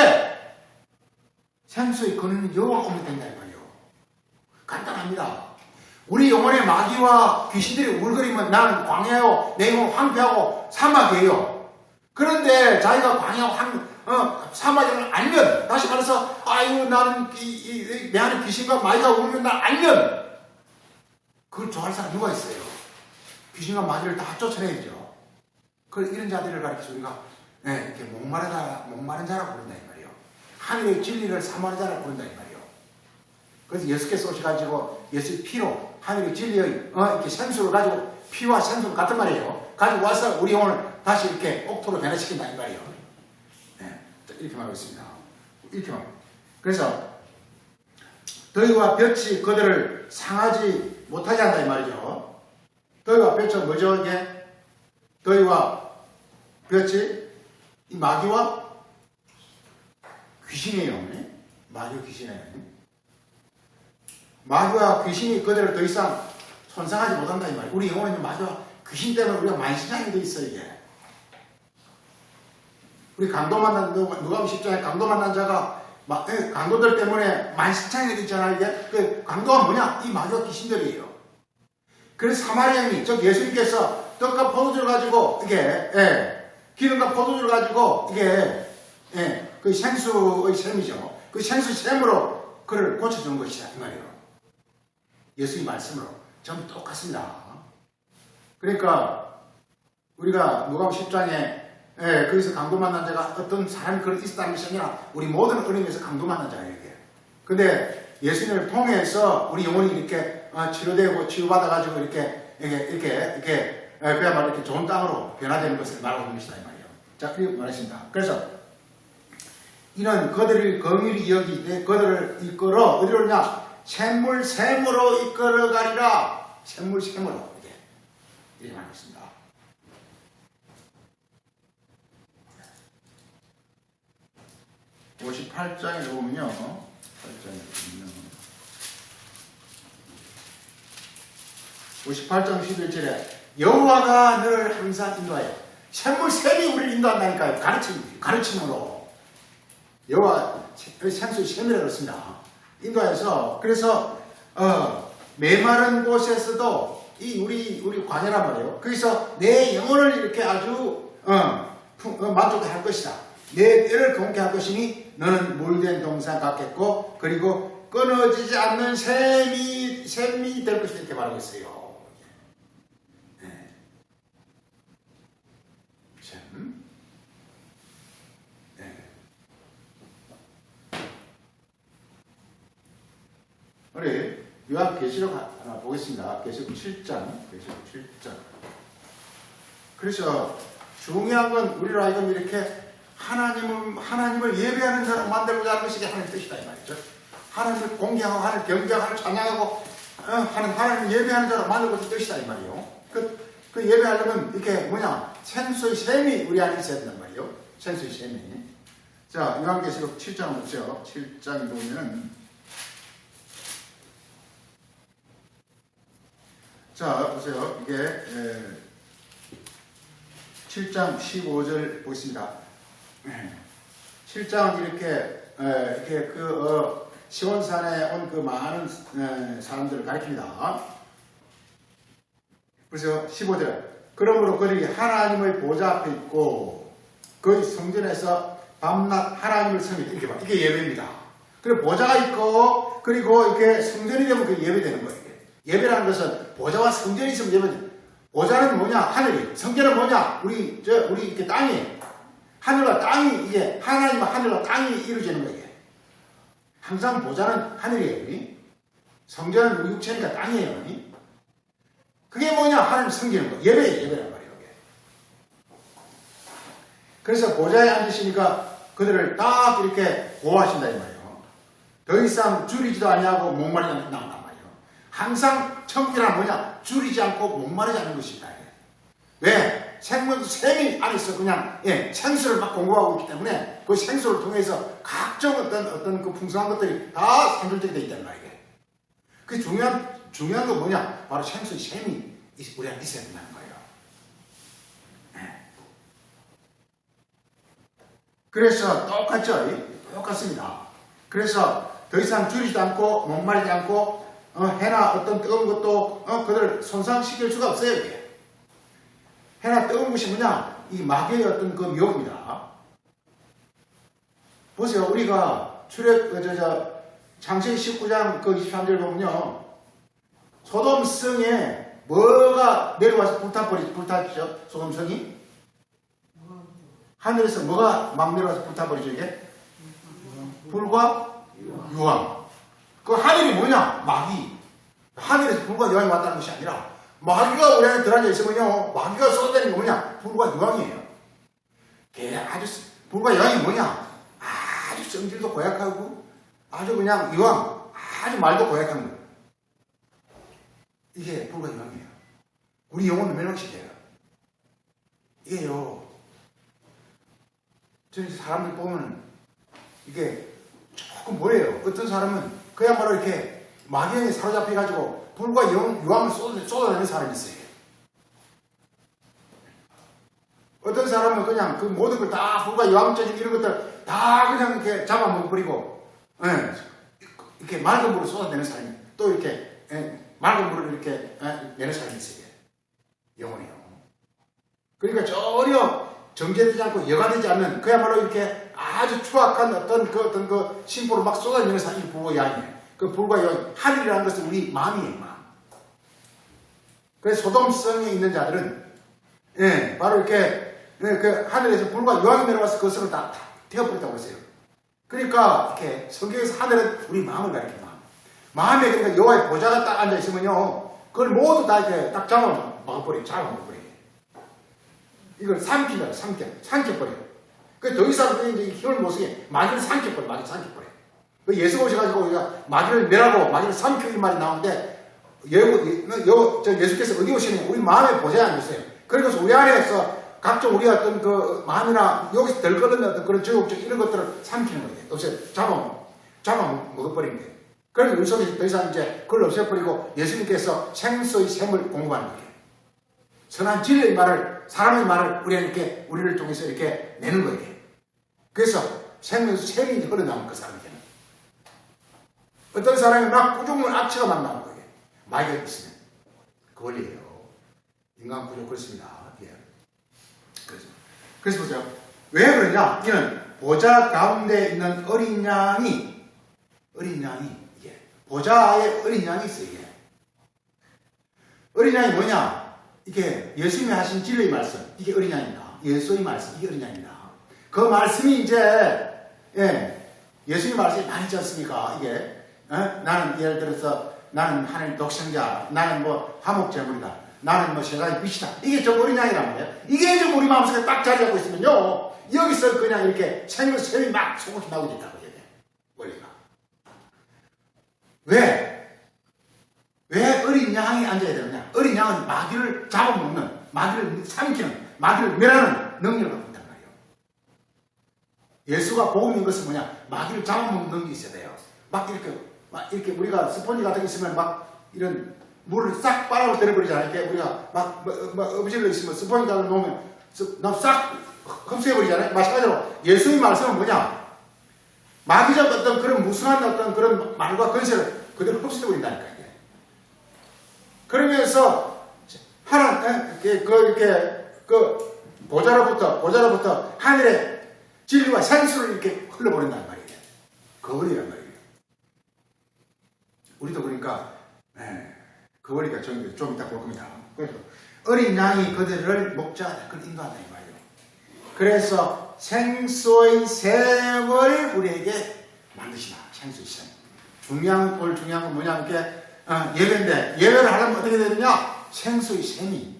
생수의 근원은 여호와가 오면 된다 이 말이에요. 간단합니다. 우리 영혼의 마귀와 귀신들이 울거리면 나는 광야요, 내 영혼 황폐하고 사막이에요. 그런데 자기가 광야하고 사막을 알면, 다시 말해서 아유 나는 내 안에 귀신과 마귀가 울면 날 알면 그걸 좋아할 사람 누가 있어요? 귀신과 마귀를 다 쫓아내야죠. 그래서 이런 자들을 가르쳐서 우리가 이렇게 목마른 자라고 부른다 이 말이에요. 하늘의 진리를 사모하는 자라고 부른다 이 말이에요. 그래서 예수께서 오셔가지고 예수의 피로 하늘의 진리의 이렇게 생수를 가지고 피와 생수 같은 말이에요. 가지고 와서 우리 영혼을 다시 이렇게 옥토로 변화시킨다 이 말이에요. 네, 이렇게 말하고 있습니다. 이렇게 말합니다. 그래서 더위와 볕이 그들을 상하지 못하게 한다 이 말이죠. 더위와 볕은 뭐죠 이게? 더위와 볕이 이 마귀와 귀신이에요. 마귀와 귀신이에요. 마귀와 귀신이 그들을 더 이상 손상하지 못한다 이 말이에요. 우리 영혼은 마귀와 귀신 때문에 우리가 만신창이 돼 있어 이게. 우리 강도 만난 누가복음 10장에 강도 만난 자가 강도들 때문에 만신창이 돼 있잖아 이게. 그 강도가 뭐냐? 이 마귀와 귀신들이에요. 그래서 사마리아인이 즉 예수님께서 떡과 포도주를 가지고 이게 기름과 포도주를 가지고 이게 그 생수의 셈이죠. 그 생수 셈으로 그를 고쳐주는 것이다 이 말이에요. 예수의 말씀으로 전부 똑같습니다. 그러니까 우리가 누가복음 10장에 거기서 강도 만난 자가 어떤 사람이 그런 있었다는 것이 아니라 우리 모든 어린이에서 강도 만난 자예요 이게. 근데 예수님을 통해서 우리 영혼이 이렇게 치료되고 치유받아가지고 이렇게 그야말로 이렇게 좋은 땅으로 변화되는 것을 말하고 있는 것이다 이 말이에요. 자, 그렇게 말했습니다. 그래서 이는 그들을 긍휼히 여기되 그들을 이끌어 어디로 오냐? 샘물샘으로 이끌어 가리라. 샘물샘으로 이렇게 말하고 있습니다. 58장에 보면요. 8장에 보면 58장 11절에 여호와가 너를 항상 인도하여 샘이 우리를 인도한다니까요. 가르침으로 여호와 샘수의 샘이라고 그랬습니다. 인도하여서 그래서 메마른 곳에서도 이 우리 관여란 말이에요. 거기서 내 영혼을 이렇게 아주 만족해 할 것이다. 내 뼈를 건게 할 것이니 너는 물된 동산 같겠고 그리고 끊어지지 않는 샘이 될 것이다 이렇게 말하고 있어요. 샘. 우리 요한계시록 하나 보겠습니다. 계시록 7장. 그래서 중요한 건 우리로 하여금 이렇게 하나님을 예배하는 사람 만들고자 하는 것이 하나님의 뜻이다 이 말이죠. 하나님을 공개하고 하나님을 경배하고 하나님을 찬양하고 하나님을 예배하는 사람 만들고 싶은 뜻이다 이 말이에요. 그 예배하려면 이렇게 생수의 샘이 우리 안에 있어야 된단 말이에요. 생수의 샘이. 자, 요한계시록 7장 보세요. 7장 보면은 자, 보세요. 이게 7장 15절 보겠습니다. 7장 이렇게 시온산에 온 그 많은 사람들을 가리킵니다. 그래서 15절. 그러므로 그들이 하나님의 보좌 앞에 있고 그 성전에서 밤낮 하나님을 섬기다. 이렇게 봐. 이게 예배입니다. 그리고 보좌가 있고 그리고 이렇게 성전이 되면 그게 예배되는 거예요. 예배라는 것은 보좌와 성전이 있으면 예배죠. 보좌는 뭐냐? 하늘이. 성전은 뭐냐? 우리 이렇게 땅이. 하늘과 땅이, 이게 하나님과 하늘과 땅이 이루어지는 거예요. 항상 보좌는 하늘이에요. 성전은 우리 육체니까 땅이에요. 그게 뭐냐? 하나님 섬기는 거. 예배란 말이에요. 그래서 보좌에 앉으시니까 그들을 딱 이렇게 보호하신다 이 말이에요. 더 이상 줄이지도 아니하고 목마르지 않고 나온단 말이에요. 항상 청기란 뭐냐? 줄이지 않고 목마르지 않는 것이다. 왜? 샘이 안에 있어. 그냥, 생수를 막 공급하고 있기 때문에 그 생수를 통해서 각종 어떤 그 풍성한 것들이 다 산출되게 되어 있단 말이에요. 그 중요한 건 뭐냐? 바로 생수의 샘이 우리한테 있어야 된다는 거예요. 그래서 똑같습니다. 그래서 더 이상 줄이지도 않고 목마르지 않고 해나 어떤 뜨거운 것도 그들을 손상시킬 수가 없어요. 이게. 해나 뜨거운 것이 뭐냐? 이 마귀의 어떤 그 미혹입니다. 보세요. 우리가 창세기 19장 그 23절 보면요. 소돔성에 뭐가 내려와서 불타버리죠? 소돔성이? 하늘에서 뭐가 막 내려와서 불타버리죠 이게? 불과 유황. 그 하늘이 뭐냐? 마귀. 하늘에서 불과 유황이 왔다는 것이 아니라 마귀가 우리 안에 들어앉아 있으면요. 마귀가 쏟아내는 게 뭐냐? 불과 유황이에요. 불과 유황이 뭐냐? 아주 성질도 고약하고 아주 그냥 유황. 아주 말도 고약한 거예요. 이게 불과 유황이에요. 우리 영혼을 멸망시켜요. 이게요. 저희 사람들 보면 이게 조금 뭐예요? 어떤 사람은 그야말로 이렇게 마귀에 사로잡혀가지고 불과 유황을 쏟아내는 사람이 있어요. 어떤 사람은 그냥 그 모든 걸 다 불과 유황적인 이런 것들 다 그냥 이렇게 잡아먹어버리고 이렇게 맑은 물을 쏟아내는 사람이 또 이렇게 맑은 물을 이렇게 내는 사람이 있어요. 영혼이요. 그러니까 전혀 정제되지 않고 여가되지 않는 그야말로 이렇게 아주 추악한 어떤 그 심포를 막 쏟아내는 사람이 불과 유황이에요. 그 불과 유황, 하늘이라는 것은 우리 마음이에요, 마음. 그래서 소돔성에 있는 자들은 바로 이렇게 그 하늘에서 불과 유황이 내려와서 그것을 다 태워버렸다고 했어요. 그러니까 이렇게 성경에서 하늘은 우리 마음을 가리킵니다. 마음에 그러니까 여호와의 보좌가 딱 앉아 있으면요, 그걸 모두 다 이렇게 딱 잡아먹어버려요. 이걸 삼켜버려요. 그 더 이상 이제 힘을 못 쓰게 마귀를 삼켜버려요. 예수가 오셔가지고 우리가 마귀를 멸하고 마귀를 삼켜 이 말이 나오는데 예수께서 어디 오시느냐? 우리 마음에 보좌에 앉으세요. 그래서 우리 안에서 각종 우리가 어떤 그 마음이나 여기서 덜거든 어떤 그런 저욕적 이런 것들을 삼키는 거예요. 없애 잡아 먹어버리는 거예요. 그래서 우리 속에서 더 이상 이제 그걸 없애버리고 예수님께서 생수의 샘을 공급하는 거예요. 선한 진리의 말을, 사람의 말을 우리를 통해서 이렇게 내는 거예요. 그래서 생명에서 샘이 흘러나오는 그 사람에게는. 어떤 사람이 막 꾸중은 악취가 막 나오는 거예요. 마귀가 있으면. 그 원리예요. 인간 구조 그렇습니다. 예. 그래서 보세요. 왜 그러냐? 이는 보좌 가운데 있는 어린 양이 이게 보좌에 어린 양이 있어요. 이게. 어린 양이 뭐냐? 이게 예수님이 하신 진리의 말씀, 이게 어린 양입니다. 예수의 말씀, 이게 어린 양입니다. 그 말씀이 이제 예수님 말씀이 많이 있지 않습니까? 이게 나는 예를 들어서 나는 하나님 독생자, 나는 뭐 화목제물이다, 나는 뭐 세상의 빛이다. 이게 좀 어린 양이란 말이에요. 이게 좀 우리 마음속에 딱 자리하고 있으면요, 여기서 그냥 이렇게 생명이 막 소금이 나오고 있다고 해요. 원리가. 왜 어린 양이 앉아야 되느냐? 어린 양은 마귀를 잡아먹는, 마귀를 삼키는, 마귀를 멸하는 능력을 갖고 있단 말이에요. 예수가 복음인 것은 뭐냐? 마귀를 잡아먹는 능력이 있어야 돼요. 막 이렇게 우리가 스펀지 같은 게 있으면 막 이런 물을 싹 빨아서 때려버리잖아요. 이렇게 우리가 막 음식을 있으면 스펀지 같은 거 놓으면 싹 흡수해버리잖아요. 마찬가지로 예수의 말씀은 뭐냐? 마귀적 어떤 그런 무수한 어떤 그런 말과 건설을 그대로 흡수해버린다니까, 이게. 그러면서 보좌로부터 하늘의 진리와 생수를 이렇게 흘러버린단 말이에요. 그 원리란 말이에요. 우리도 그러니까 그 원리가 좀 이따 볼 겁니다. 그래서 어린 양이 그들을 먹자, 그걸 인도한다 이 말이에요. 그래서 생수의 샘을 우리에게 만드시나. 생수의 샘. 오늘 중요한 건 뭐냐, 이렇게 예배인데 예배를 하려면 어떻게 되느냐? 생수의 샘이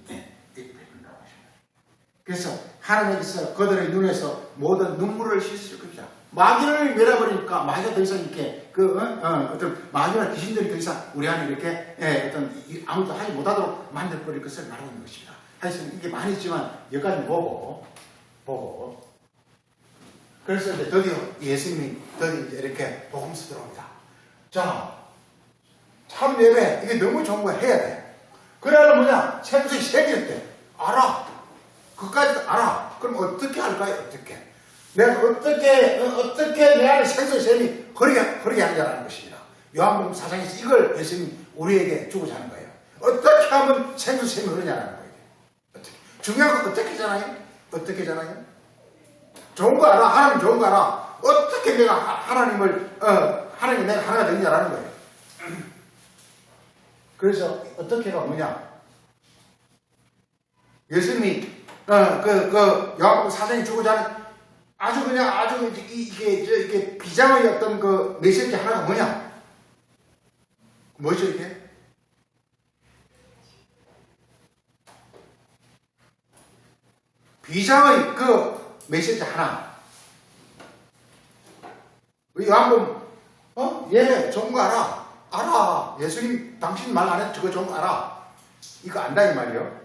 그래서 하나님께서 그들의 눈에서 모든 눈물을 씻을 겁니다. 마귀를 밀어버리니까 마귀가 더 이상 이렇게 어떤 마귀나 귀신들이 더 이상 우리 안에 이렇게 어떤 아무도 하지 못하도록 만들어버릴 것을 말하고 있는 것입니다. 하여튼 이게 많이 있지만 여기까지 보고 그래서 이제 드디어 예수님이 이제 이렇게 복음서 들어옵니다. 자, 참 예배 이게 너무 좋은 거 해야 돼. 그래야 뭐냐? 생수의 샘이었대. 알아. 그까지 알아. 그럼 어떻게 할까요? 어떻게? 내가 어떻게 내 안에 생수의 샘이 흐르게 하느냐라는 것입니다. 요한복음 4장에서 이걸 예수님이 우리에게 주고자 하는 거예요. 어떻게 하면 생수의 샘이 흐르냐라는 거예요. 어떻게? 중요한 건 어떻게 잖아요? 좋은 거 알아. 하나님 좋은 거 알아. 어떻게 내가 하나님 내가 하나가 되느냐라는 거예요. 그래서 어떻게가 뭐냐? 예수님이 요한복음 4장에 주고자 하는 아주 이게 비장의 어떤 그 메시지 하나가 뭐냐? 뭐죠 이게? 비장의 그 메시지 하나. 우리 요한복음 얘 좋은 거 알아. 예수님 당신 말 안 해도 저거 좋은 거 알아. 이거 안다 이 말이요.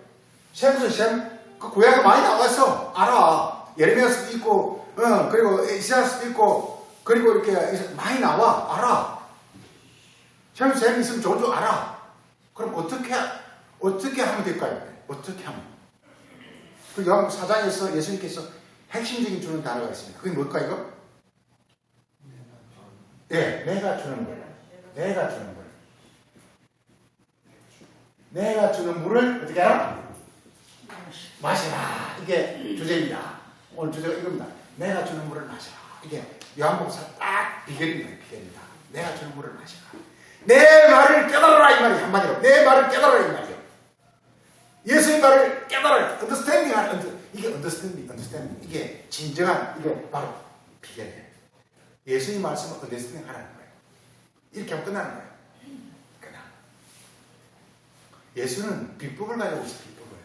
샘 그 구약에 많이 나왔어. 알아. 예레미야서도 있고 그리고 이사야서도 있고 그리고 이렇게 많이 나와. 알아. 샘 있으면 좋은 줄 알아. 그럼 어떻게 하면 될까요? 어떻게 하면? 그 요한복음 4장에서 예수님께서 핵심적인 주는 단어가 있습니다. 그게 뭘까 이거? 네, 내가 주는 물. 내가 주는 물을 어떻게 알아? 마시라. 이게 주제입니다. 오늘 주제가 이겁니다. 내가 주는 물을 마시라. 이게 요한복음 딱 비결입니다. 내가 주는 물을 마시라. 내 말을 깨달아라 이 말이에요. 한마디로 내 말을 깨달아라 이 말이에요. 예수의 말을 깨달아라. understanding 하는 이게 understanding. 이게 진정한 이게 바로 비결이에요. 예수의 말씀을 understanding 하라는 거예요. 이렇게 하면 끝나는 거예요. 예수는 비법을 가지고 있어요. 비법을.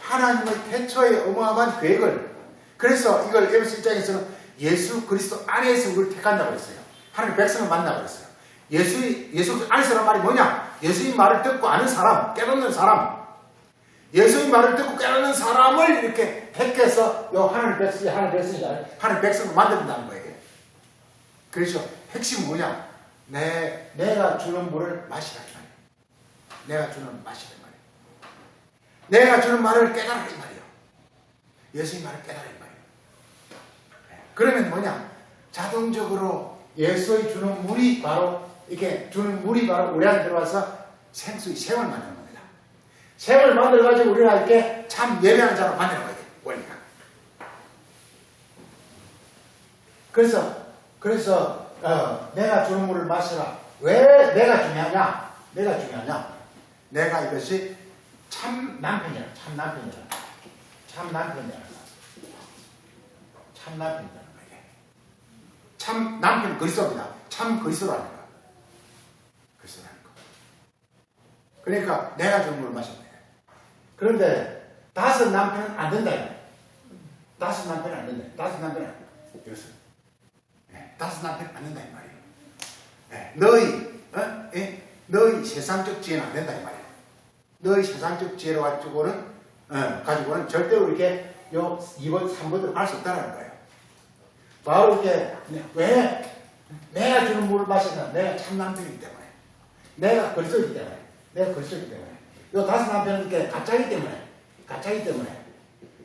하나님의 태초의 어마어마한 계획을. 그래서 이걸 에베소 1장에서는 예수 그리스도 안에서 우리를 택한다고 했어요. 하나님 백성을 만나고 했어요. 예수 안에서란 말이 뭐냐? 예수의 말을 듣고 아는 사람, 깨닫는 사람. 예수의 말을 듣고 깨닫는 사람을 이렇게 택해서 요 하늘 백성을 만든다는 거예요. 그래서 핵심은 뭐냐? 내가 주는 물을 마시라 이 말이에요. 내가 주는 마시라 이 말이에요. 내가 주는 말을 깨달으라 이 말이에요. 예수의 말을 깨달으라 이 말이에요. 그러면 뭐냐? 자동적으로 예수의 주는 물이 바로 이렇게 주는 물이 바로 우리 안에 들어와서 생수의 샘을 만드는 겁니다. 샘을 만들어가지고 우리가 이렇게 참 예배하는 자로 만드는 거예요. 원리가. 그래서 내가 주는 물을 마시라. 왜 내가 중요하냐? 내가 이것이 참 남편이라. 참 남편 그리스도입니다. 참 그리스도라는 거. 그러니까 내가 주는 물을 마시면 돼요. 그런데 다섯 남편은 안 된다. 다섯 남편은 안 된다. 다섯 남편은 안 된다 이 말이에요. 너희 세상적 지혜는 안 된다 이 말이에요. 너희 세상적 지혜로 가지고는 절대로 이렇게 요 2번, 3번으로 갈 수 없다는 거예요. 바로 이렇게 왜 내가 주는 물을 마시나? 내가 참 남편이기 때문에, 내가 그리스도이기 때문에, 요 다섯 남편은 이렇게 가짜이기 때문에,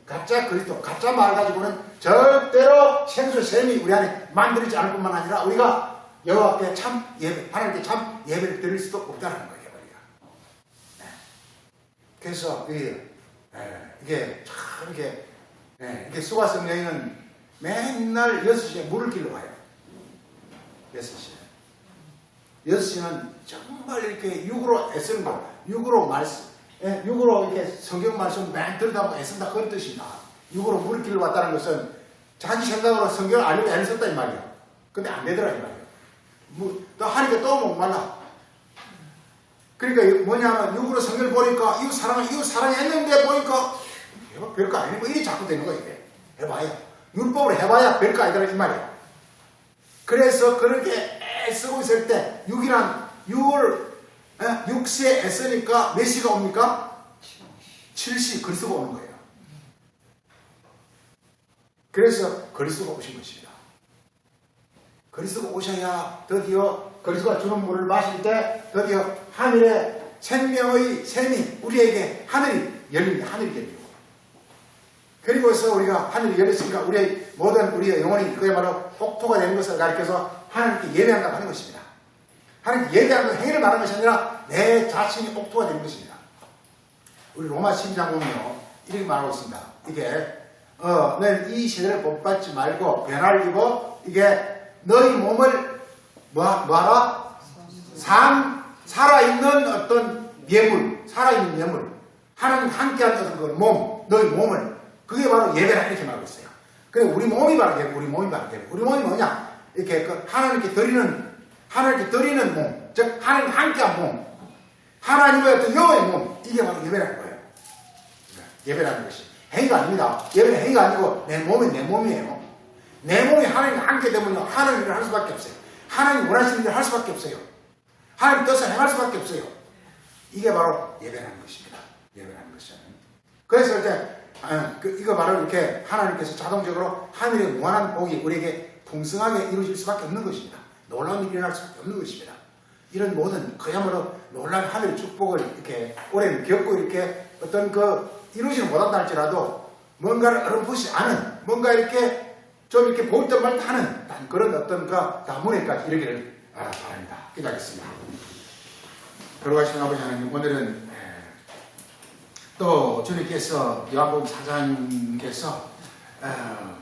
가짜 그리스도, 가짜 말 가지고는 절대로 생수 샘이 우리 안에 만들어지지 않을 뿐만 아니라 우리가 여호와께 참 예배, 하나님께 참 예배를 드릴 수도 없다는 거예요. 우리가. 그래서 이게 참 이게 수가성 여인은 맨날 6시에 물을 길러 와요. 6시는 정말 이렇게 육으로 애쓰는 거, 육으로 이렇게 성경 말씀 맨 들여다보고 애쓴다 그런 뜻입니다. 육으로 물을 길러 왔다는 것은 자기 생각으로 성경을 알려고 애썼다 이 말이에요. 근데 안 되더라 이 말이에요. 또 하니까 또 목말라. 그러니까 뭐냐면 육으로 성경을 보니까 이웃 사랑했는데 보니까 별거 아니고 일이 자꾸 되는 거예요. 이게. 해봐야. 율법으로 해봐야 별거 아니더라 이 말이에요. 그래서 그렇게 애쓰고 있을 때 육시에 애쓰니까 몇 시가 옵니까? 7시 그리스도가 오는 거예요. 그래서 그리스도가 오신 것입니다. 그리스도가 오셔야 드디어 그리스도가 주는 물을 마실 때 드디어 하늘의 생명의 샘이 우리에게 하늘이 열립니다. 그리고서 우리가 하늘이 열렸으니까 우리의 영혼이 그야말로 폭포가 되는 것을 가리켜서 하나님께 예배한다고 하는 것입니다. 하나님께 예배하는 행위를 말하는 것이 아니라 내 자신이 폭포가 되는 것입니다. 우리 로마 12장 보면요 이렇게 말하고 있습니다. 이게 너는 이 세대를 본받지 말고 변화를 입어 이게 너희 몸을 뭐하라? 살아있는 어떤 살아있는 예물 하나님 함께하는 어떤 그 너희 몸을 그게 바로 예배라 이렇게 말하고 있어요. 그래 우리 몸이 바로 예배. 우리 몸이 뭐냐? 이렇게 하나님께 드리는 몸, 즉 하나님 함께한 몸, 하나님의 어떤 영의 몸, 이게 바로 예배라는 거예요. 예배라는 것이 행위가 아닙니다. 예배는 행위가 아니고 내 몸이에요. 내 몸이 하나님 함께 되면 하나님 일을 할 수밖에 없어요. 하나님 원하시는 일을 할 수밖에 없어요. 하나님 뜻을 행할 수밖에 없어요. 이게 바로 예배라는 것입니다. 그래서 이제 이거 바로 이렇게 하나님께서 자동적으로 하늘의 무한한 복이 우리에게 풍성하게 이루어질 수밖에 없는 것입니다. 놀라운 일이 일어날 수밖에 없는 것입니다. 이런 모든 그야말로 놀라운 하늘의 축복을 이렇게 오래 겪고 이렇게 어떤 이루지는 못한다 할지라도 뭔가를 어렴풋이 아는 뭔가 이렇게 좀 이렇게 볼 듯 말 듯 하는 그런 어떤 다문에까지 이르기를 바랍니다. 기도하겠습니다. 걸어가시는 아버지 하나님, 오늘은 또 주님께서 요한복음 4장께서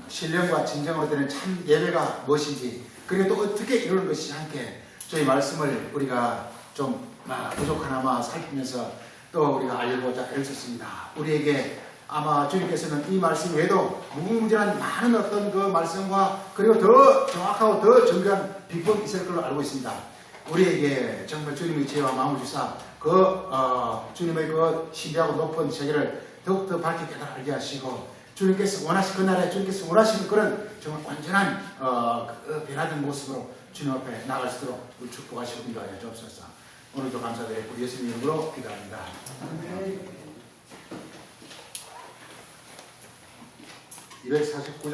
신령과 진정으로 되는 참 예배가 무엇인지 그리고 또 어떻게 이루는 것이 함께 저희 말씀을 우리가 좀 부족하나마 살피면서 또 우리가 알고자 애쓰습니다. 우리에게 아마 주님께서는 이 말씀 외에도 무궁무진한 많은 어떤 그 말씀과 그리고 더 정확하고 더 정교한 비법이 있을 걸로 알고 있습니다. 우리에게 정말 주님의 지혜와 마음을 주사 주님의 그 신비하고 높은 세계를 더욱더 밝게 깨달아 알게 하시고 주님께서 그날에 주님께서 원하시는 그런 정말 완전한 변화된 모습으로 주님 앞에 나갈 수 있도록 축복하시고 인도하여 주옵소서. 오늘도 감사드리고 예수님 이름으로 기도합니다. 249장